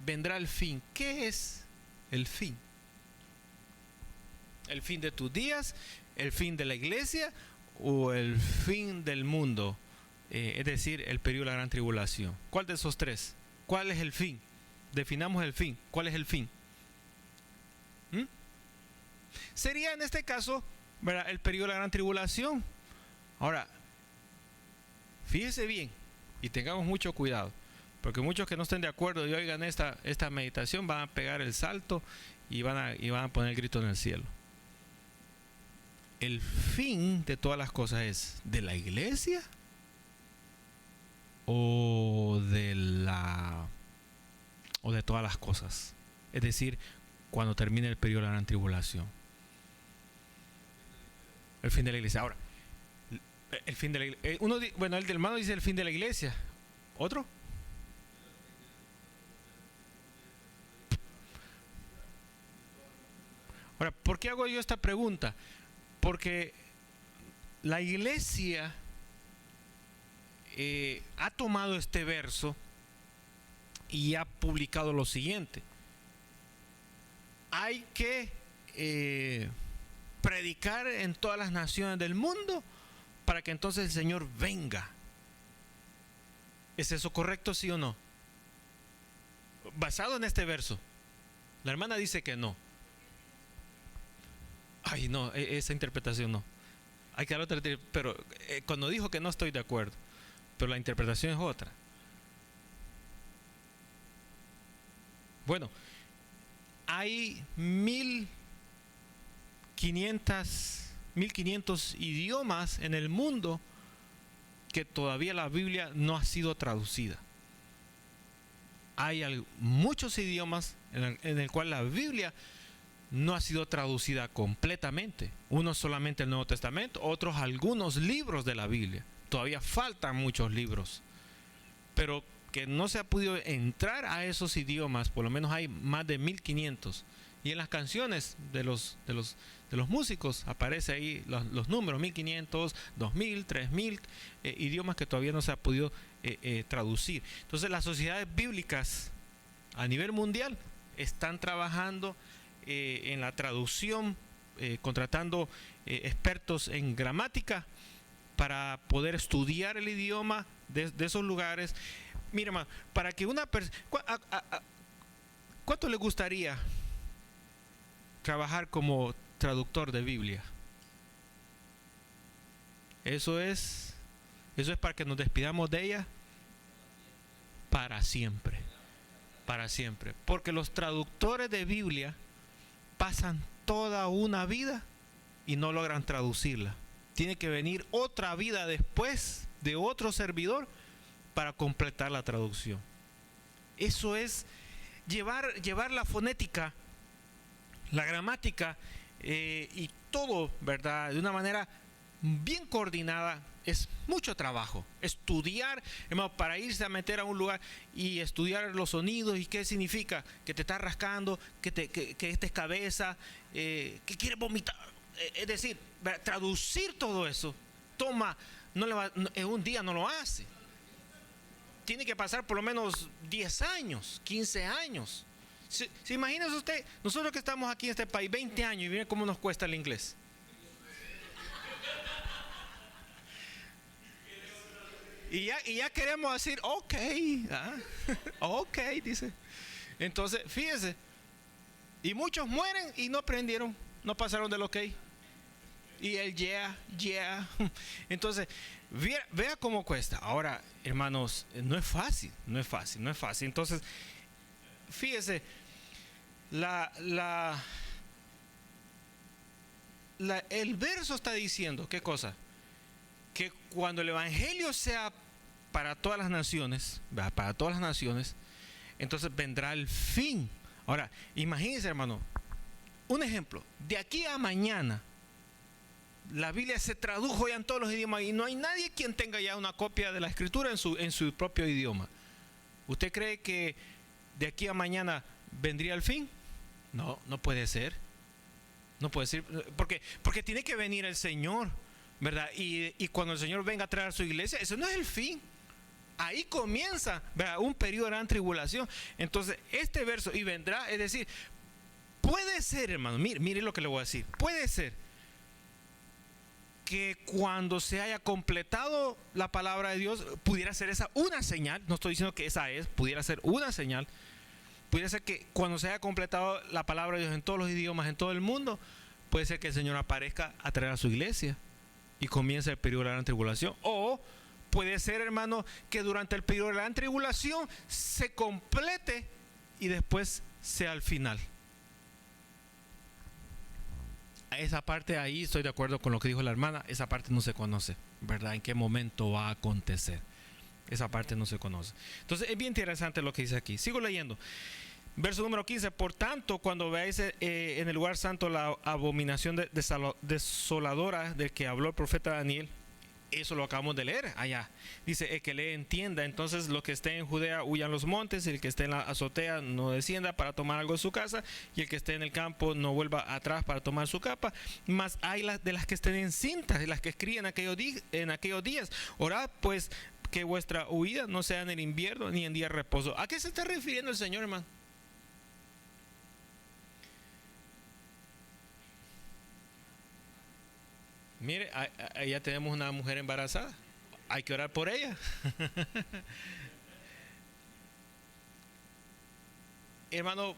Vendrá el fin. ¿Qué es el fin? ¿El fin de tus días? ¿El fin de la iglesia? ¿O el fin del mundo? Es decir, el periodo de la gran tribulación. ¿Cuál de esos tres? ¿Cuál es el fin? Definamos el fin. ¿Cuál es el fin? Sería en este caso, ¿verdad?, el periodo de la gran tribulación. Ahora, fíjese bien y tengamos mucho cuidado, porque muchos que no estén de acuerdo y oigan esta meditación van a pegar el salto y van a poner el grito en el cielo. El fin de todas las cosas es de la iglesia o de todas las cosas. Es decir, cuando termine el periodo de la gran tribulación. El fin de la iglesia. Ahora, el fin de la iglesia. Bueno, el del hermano dice el fin de la iglesia. ¿Otro? Ahora, ¿por qué hago yo esta pregunta? Porque la iglesia ha tomado este verso y ha publicado lo siguiente: hay que predicar en todas las naciones del mundo para que entonces el Señor venga. ¿Es eso correcto, sí o no? Basado en este verso. La hermana dice que no. Ay, no, esa interpretación no. Hay que dar otra, pero cuando dijo que no estoy de acuerdo, pero la interpretación es otra. Bueno, hay 1500 idiomas en el mundo que todavía la Biblia no ha sido traducida. Hay muchos idiomas en el cual la Biblia no ha sido traducida completamente. Unos solamente el Nuevo Testamento, otros algunos libros de la Biblia. Todavía faltan muchos libros, pero que no se ha podido entrar a esos idiomas. Por lo menos hay más de 1500. Y en las canciones de los músicos aparece ahí los números 1500, 2000, 3000, idiomas que todavía no se ha podido traducir. Entonces las sociedades bíblicas a nivel mundial están trabajando en la traducción, contratando expertos en gramática para poder estudiar el idioma de esos lugares. Mira, hermano, para que una persona, ¿cuánto le gustaría trabajar como traductor de Biblia? Eso es para que nos despidamos de ella para siempre. Para siempre. Porque los traductores de Biblia pasan toda una vida y no logran traducirla. Tiene que venir otra vida después de otro servidor para completar la traducción. Eso es llevar la fonética, la gramática y todo, ¿verdad?, de una manera bien coordinada. Es mucho trabajo. Estudiar, hermano, para irse a meter a un lugar y estudiar los sonidos y qué significa, que te estás rascando, que esta es cabeza, que quieres vomitar. Es decir, traducir todo eso toma, en un día no lo hace. Tiene que pasar por lo menos 10 años, 15 años. ¿Se imagina usted, nosotros que estamos aquí en este país 20 años y miren cómo nos cuesta el inglés? Y ya queremos decir, ok, ok, dice. Entonces, fíjese, y muchos mueren y no aprendieron, no pasaron del ok. Y el yeah. Entonces, vea cómo cuesta. Ahora, hermanos, no es fácil. Entonces, fíjese, el verso está diciendo, ¿qué cosa? Que cuando el evangelio sea para todas las naciones, entonces vendrá el fin. Ahora, imagínense, hermano, un ejemplo, de aquí a mañana la Biblia se tradujo ya en todos los idiomas y no hay nadie quien tenga ya una copia de la escritura en su propio idioma. ¿Usted cree que de aquí a mañana vendría el fin? No puede ser. No puede ser, porque tiene que venir el Señor, ¿verdad? Y cuando el Señor venga a traer a su iglesia, eso no es el fin. Ahí comienza, ¿verdad?, un periodo de gran tribulación. Entonces, este verso, y vendrá, es decir, puede ser, hermano, mire lo que le voy a decir. Puede ser que cuando se haya completado la palabra de Dios, pudiera ser esa una señal. No estoy diciendo que esa es, pudiera ser una señal. Pudiera ser que cuando se haya completado la palabra de Dios en todos los idiomas, en todo el mundo, puede ser que el Señor aparezca a traer a su iglesia y comience el periodo de la gran tribulación. O puede ser, hermano, que durante el periodo de la gran tribulación se complete y después sea el final. Esa parte ahí estoy de acuerdo con lo que dijo la hermana. Esa parte no se conoce, ¿verdad? En qué momento va a acontecer. Esa parte no se conoce. Entonces es bien interesante lo que dice aquí. Sigo leyendo. Verso número 15. Por tanto, cuando veáis en el lugar santo la abominación desoladora del que habló el profeta Daniel, eso lo acabamos de leer allá. Dice, el que lee entienda. Entonces los que estén en Judea huyan los montes, el que esté en la azotea no descienda para tomar algo de su casa, y el que esté en el campo no vuelva atrás para tomar su capa. Mas hay de las que estén en cintas, de las que escriben en aquellos días. Orad pues que vuestra huida no sea en el invierno ni en día de reposo. ¿A qué se está refiriendo el Señor, hermano? Mire, ya tenemos una mujer embarazada. Hay que orar por ella. Hermano,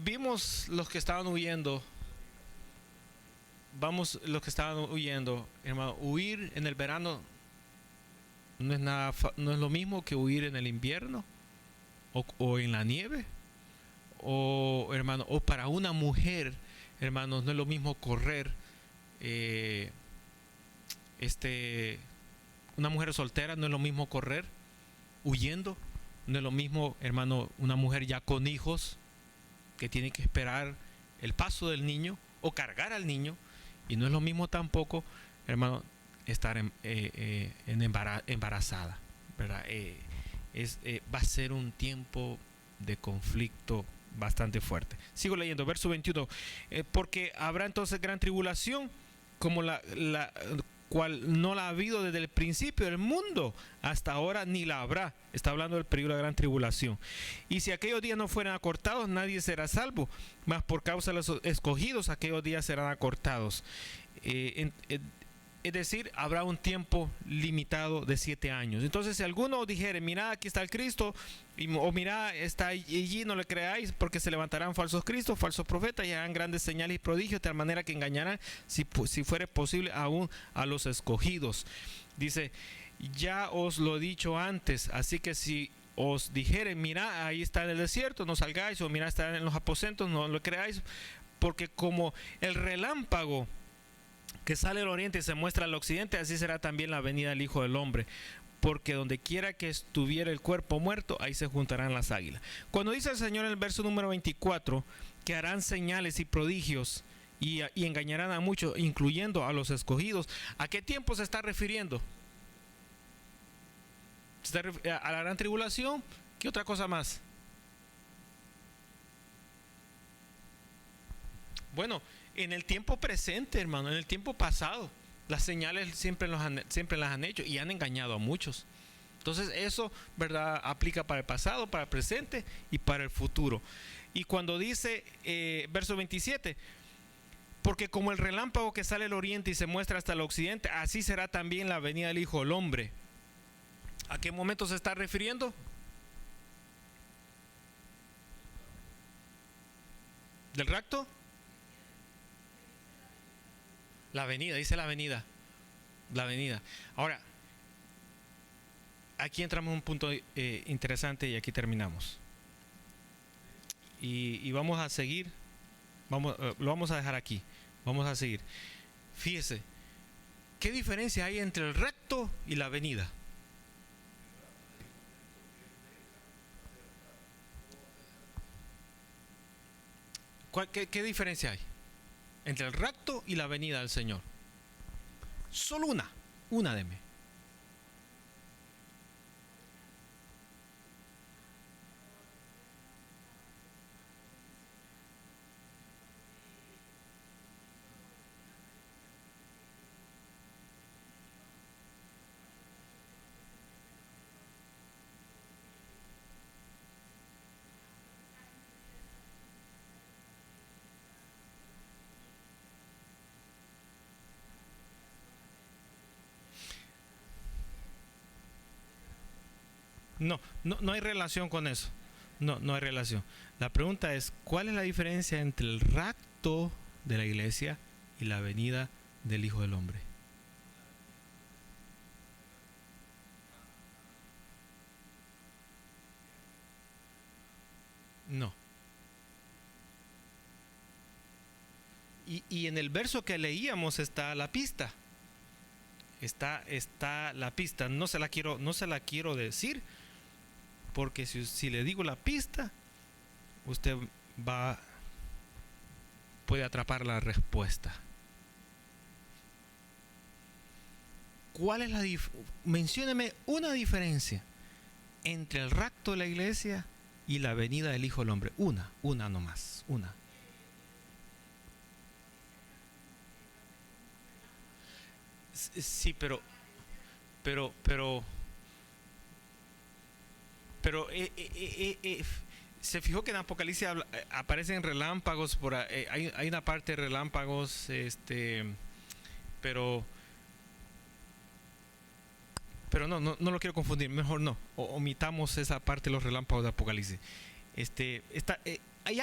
vimos los que estaban huyendo. Los que estaban huyendo, hermano, huir en el verano no es lo mismo que huir en el invierno o en la nieve. Hermano, o para una mujer, hermanos, no es lo mismo correr. Una mujer soltera no es lo mismo correr huyendo. No es lo mismo, hermano, una mujer ya con hijos que tiene que esperar el paso del niño o cargar al niño. Y no es lo mismo tampoco, hermano, estar embarazada, ¿verdad? Va a ser un tiempo de conflicto bastante fuerte. Sigo leyendo, verso 21. Porque habrá entonces gran tribulación, como la cual no la ha habido desde el principio del mundo hasta ahora, ni la habrá. Está hablando del periodo de la gran tribulación. Y si aquellos días no fueran acortados, nadie será salvo, mas por causa de los escogidos aquellos días serán acortados. Es decir, habrá un tiempo limitado de 7 años. Entonces, si alguno dijere, mirad, aquí está el Cristo, o mirad, está allí, no le creáis, porque se levantarán falsos cristos, falsos profetas, y harán grandes señales y prodigios, de tal manera que engañarán, si fuere posible, aún a los escogidos. Dice, ya os lo he dicho antes, así que si os dijere, mirad, ahí está en el desierto, no salgáis, o mirad, está en los aposentos, no lo creáis, porque como el relámpago que sale al oriente y se muestra al occidente, así será también la venida del Hijo del Hombre. porque donde quiera que estuviera el cuerpo muerto, ahí se juntarán las águilas. Cuando dice el Señor en el verso número 24 que harán señales y prodigios y engañarán a muchos, incluyendo a los escogidos, ¿a qué tiempo se está refiriendo? ¿A la gran tribulación? ¿Qué otra cosa más? Bueno, en el tiempo presente, hermano, en el tiempo pasado, las señales siempre las han hecho y han engañado a muchos. Entonces eso, ¿verdad?, aplica para el pasado, para el presente y para el futuro. Y cuando dice, verso 27, porque como el relámpago que sale al oriente y se muestra hasta el occidente, así será también la venida del Hijo del Hombre. ¿A qué momento se está refiriendo? ¿Del rapto? La venida, dice la venida. La venida. Ahora, aquí entramos en un punto interesante y aquí terminamos. Y vamos a seguir. Lo vamos a dejar aquí. Vamos a seguir. Fíjese, ¿qué diferencia hay entre el rapto y la venida? ¿Qué diferencia hay entre el rapto y la venida del Señor? Solo una deme. No hay relación con eso. No hay relación. La pregunta es, ¿cuál es la diferencia entre el rapto de la iglesia y la venida del Hijo del Hombre? No. Y en el verso que leíamos está la pista. Está la pista. No se la quiero decir, porque si le digo la pista, usted puede atrapar la respuesta. ¿Cuál es la mencióneme una diferencia entre el rapto de la iglesia y la venida del Hijo del Hombre? Una nomás, una. Sí, pero se fijó que en Apocalipsis aparecen relámpagos hay una parte de relámpagos, pero no lo quiero confundir, mejor no, omitamos esa parte de los relámpagos de Apocalipsis. Hay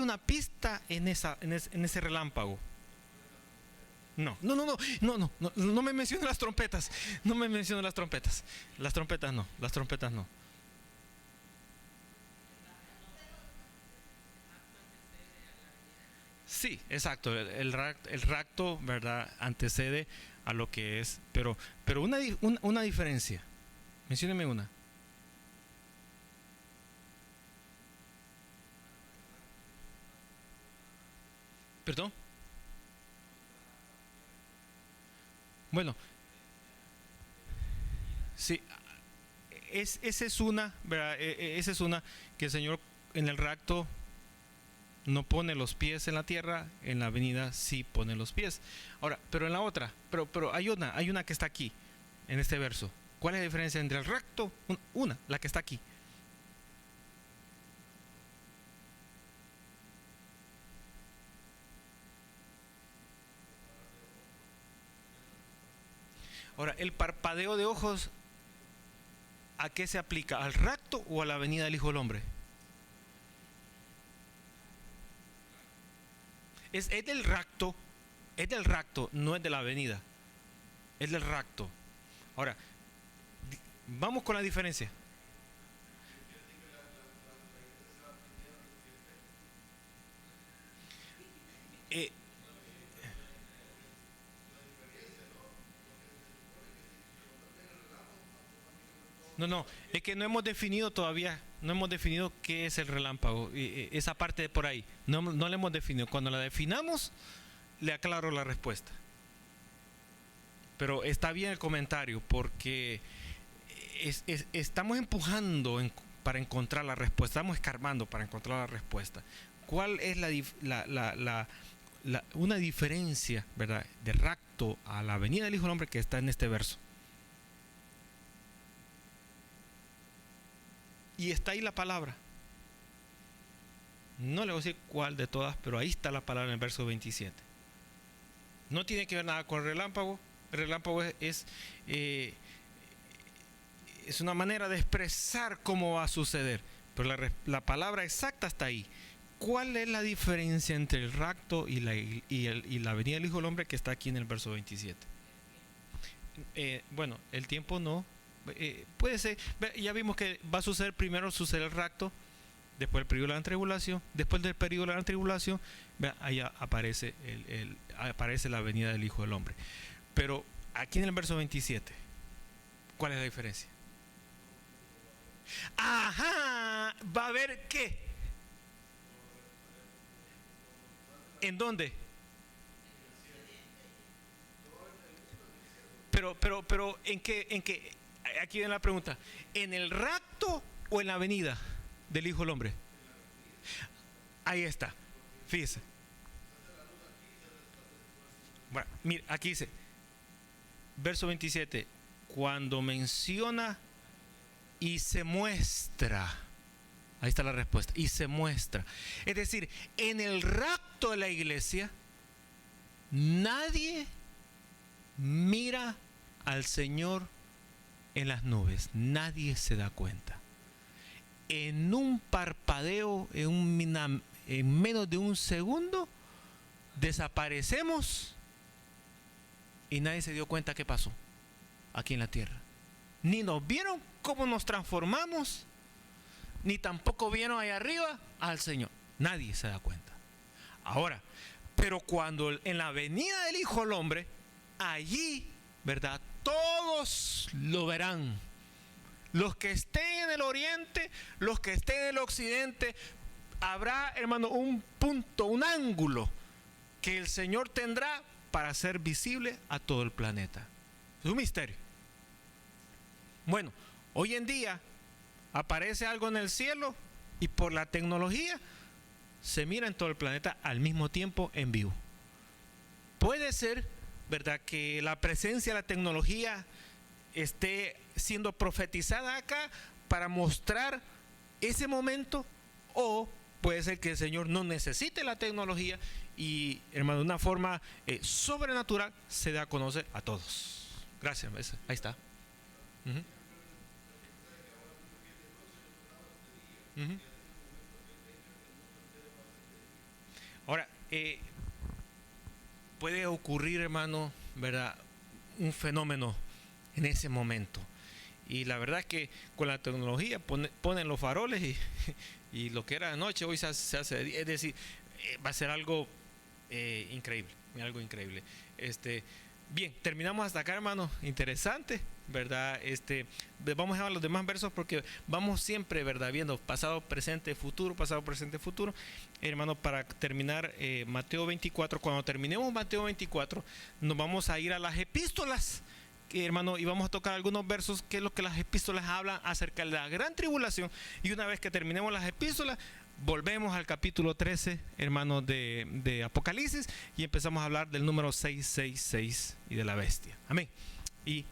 una pista en ese relámpago. No me mencione las trompetas. No me mencione las trompetas. Las trompetas no. Sí, exacto. El rapto, ¿verdad?, antecede a lo que es. Pero una diferencia. Mencióneme una. ¿Perdón? Bueno, sí, esa es una, ¿verdad? Esa es una que el Señor en el rapto no pone los pies en la tierra, en la venida sí pone los pies. Ahora, pero en la otra, pero hay una que está aquí, en este verso. ¿Cuál es la diferencia entre el rapto? La que está aquí. Ahora, el parpadeo de ojos, ¿a qué se aplica? ¿Al rapto o a la venida del Hijo del Hombre? Es del rapto, no es de la venida, es del rapto. Ahora, vamos con la diferencia. Eh, No, es que no hemos definido todavía, no hemos definido qué es el relámpago, esa parte de por ahí, no la hemos definido. Cuando la definamos, le aclaro la respuesta. Pero está bien el comentario, porque estamos empujando para encontrar la respuesta, estamos escarbando para encontrar la respuesta. ¿Cuál es una diferencia, ¿verdad?, de rapto a la venida del Hijo del Hombre que está en este verso? Y está ahí la palabra. No le voy a decir cuál de todas, pero ahí está la palabra en el verso 27. No tiene que ver nada con el relámpago. El relámpago es una manera de expresar cómo va a suceder, pero la palabra exacta está ahí. ¿Cuál es la diferencia entre el rapto y la venida del Hijo del Hombre que está aquí en el verso 27? Bueno, el tiempo no. Puede ser, ya vimos que va a suceder, primero sucede el rapto, después el periodo de la tribulación, después del periodo de la tribulación, allá aparece la venida del Hijo del Hombre. Pero aquí en el verso 27, ¿cuál es la diferencia? Ajá, va a haber ¿qué? ¿En dónde? Pero ¿en qué? Aquí viene la pregunta. ¿En el rapto o en la venida del Hijo del Hombre? Ahí está. Fíjese. Bueno, mira, aquí dice, verso 27, cuando menciona y se muestra. Ahí está la respuesta. Y se muestra. Es decir, en el rapto de la iglesia, nadie mira al Señor en las nubes. Nadie se da cuenta. En un parpadeo, en menos de un segundo, desaparecemos y nadie se dio cuenta qué pasó aquí en la tierra. Ni nos vieron cómo nos transformamos, ni tampoco vieron allá arriba al Señor. Nadie se da cuenta. Ahora, pero cuando en la venida del Hijo del Hombre, allí, ¿verdad?, todos lo verán. Los que estén en el oriente, los que estén en el occidente, habrá, hermano, un punto, un ángulo que el Señor tendrá para ser visible a todo el planeta. Es un misterio. Bueno, hoy en día aparece algo en el cielo y por la tecnología se mira en todo el planeta al mismo tiempo en vivo. Puede ser, ¿verdad?, que la presencia de la tecnología esté siendo profetizada acá para mostrar ese momento, o puede ser que el Señor no necesite la tecnología y, hermano, de una forma sobrenatural se da a conocer a todos. Gracias, ahí está. Ahora, puede ocurrir, hermano, ¿verdad?, un fenómeno en ese momento. Y la verdad es que con la tecnología ponen los faroles y lo que era de noche hoy se hace de día. Es decir, va a ser algo increíble, algo increíble. Bien, terminamos hasta acá, hermano. Interesante, ¿verdad? Vamos a ver los demás versos porque vamos siempre, ¿verdad?, viendo pasado, presente, futuro, pasado, presente, futuro. Hermano, para terminar Mateo 24, cuando terminemos Mateo 24, nos vamos a ir a las epístolas, hermano, y vamos a tocar algunos versos que es lo que las epístolas hablan acerca de la gran tribulación. Y una vez que terminemos las epístolas, volvemos al capítulo 13, hermano, de Apocalipsis, y empezamos a hablar del número 666 y de la bestia. Amén. Y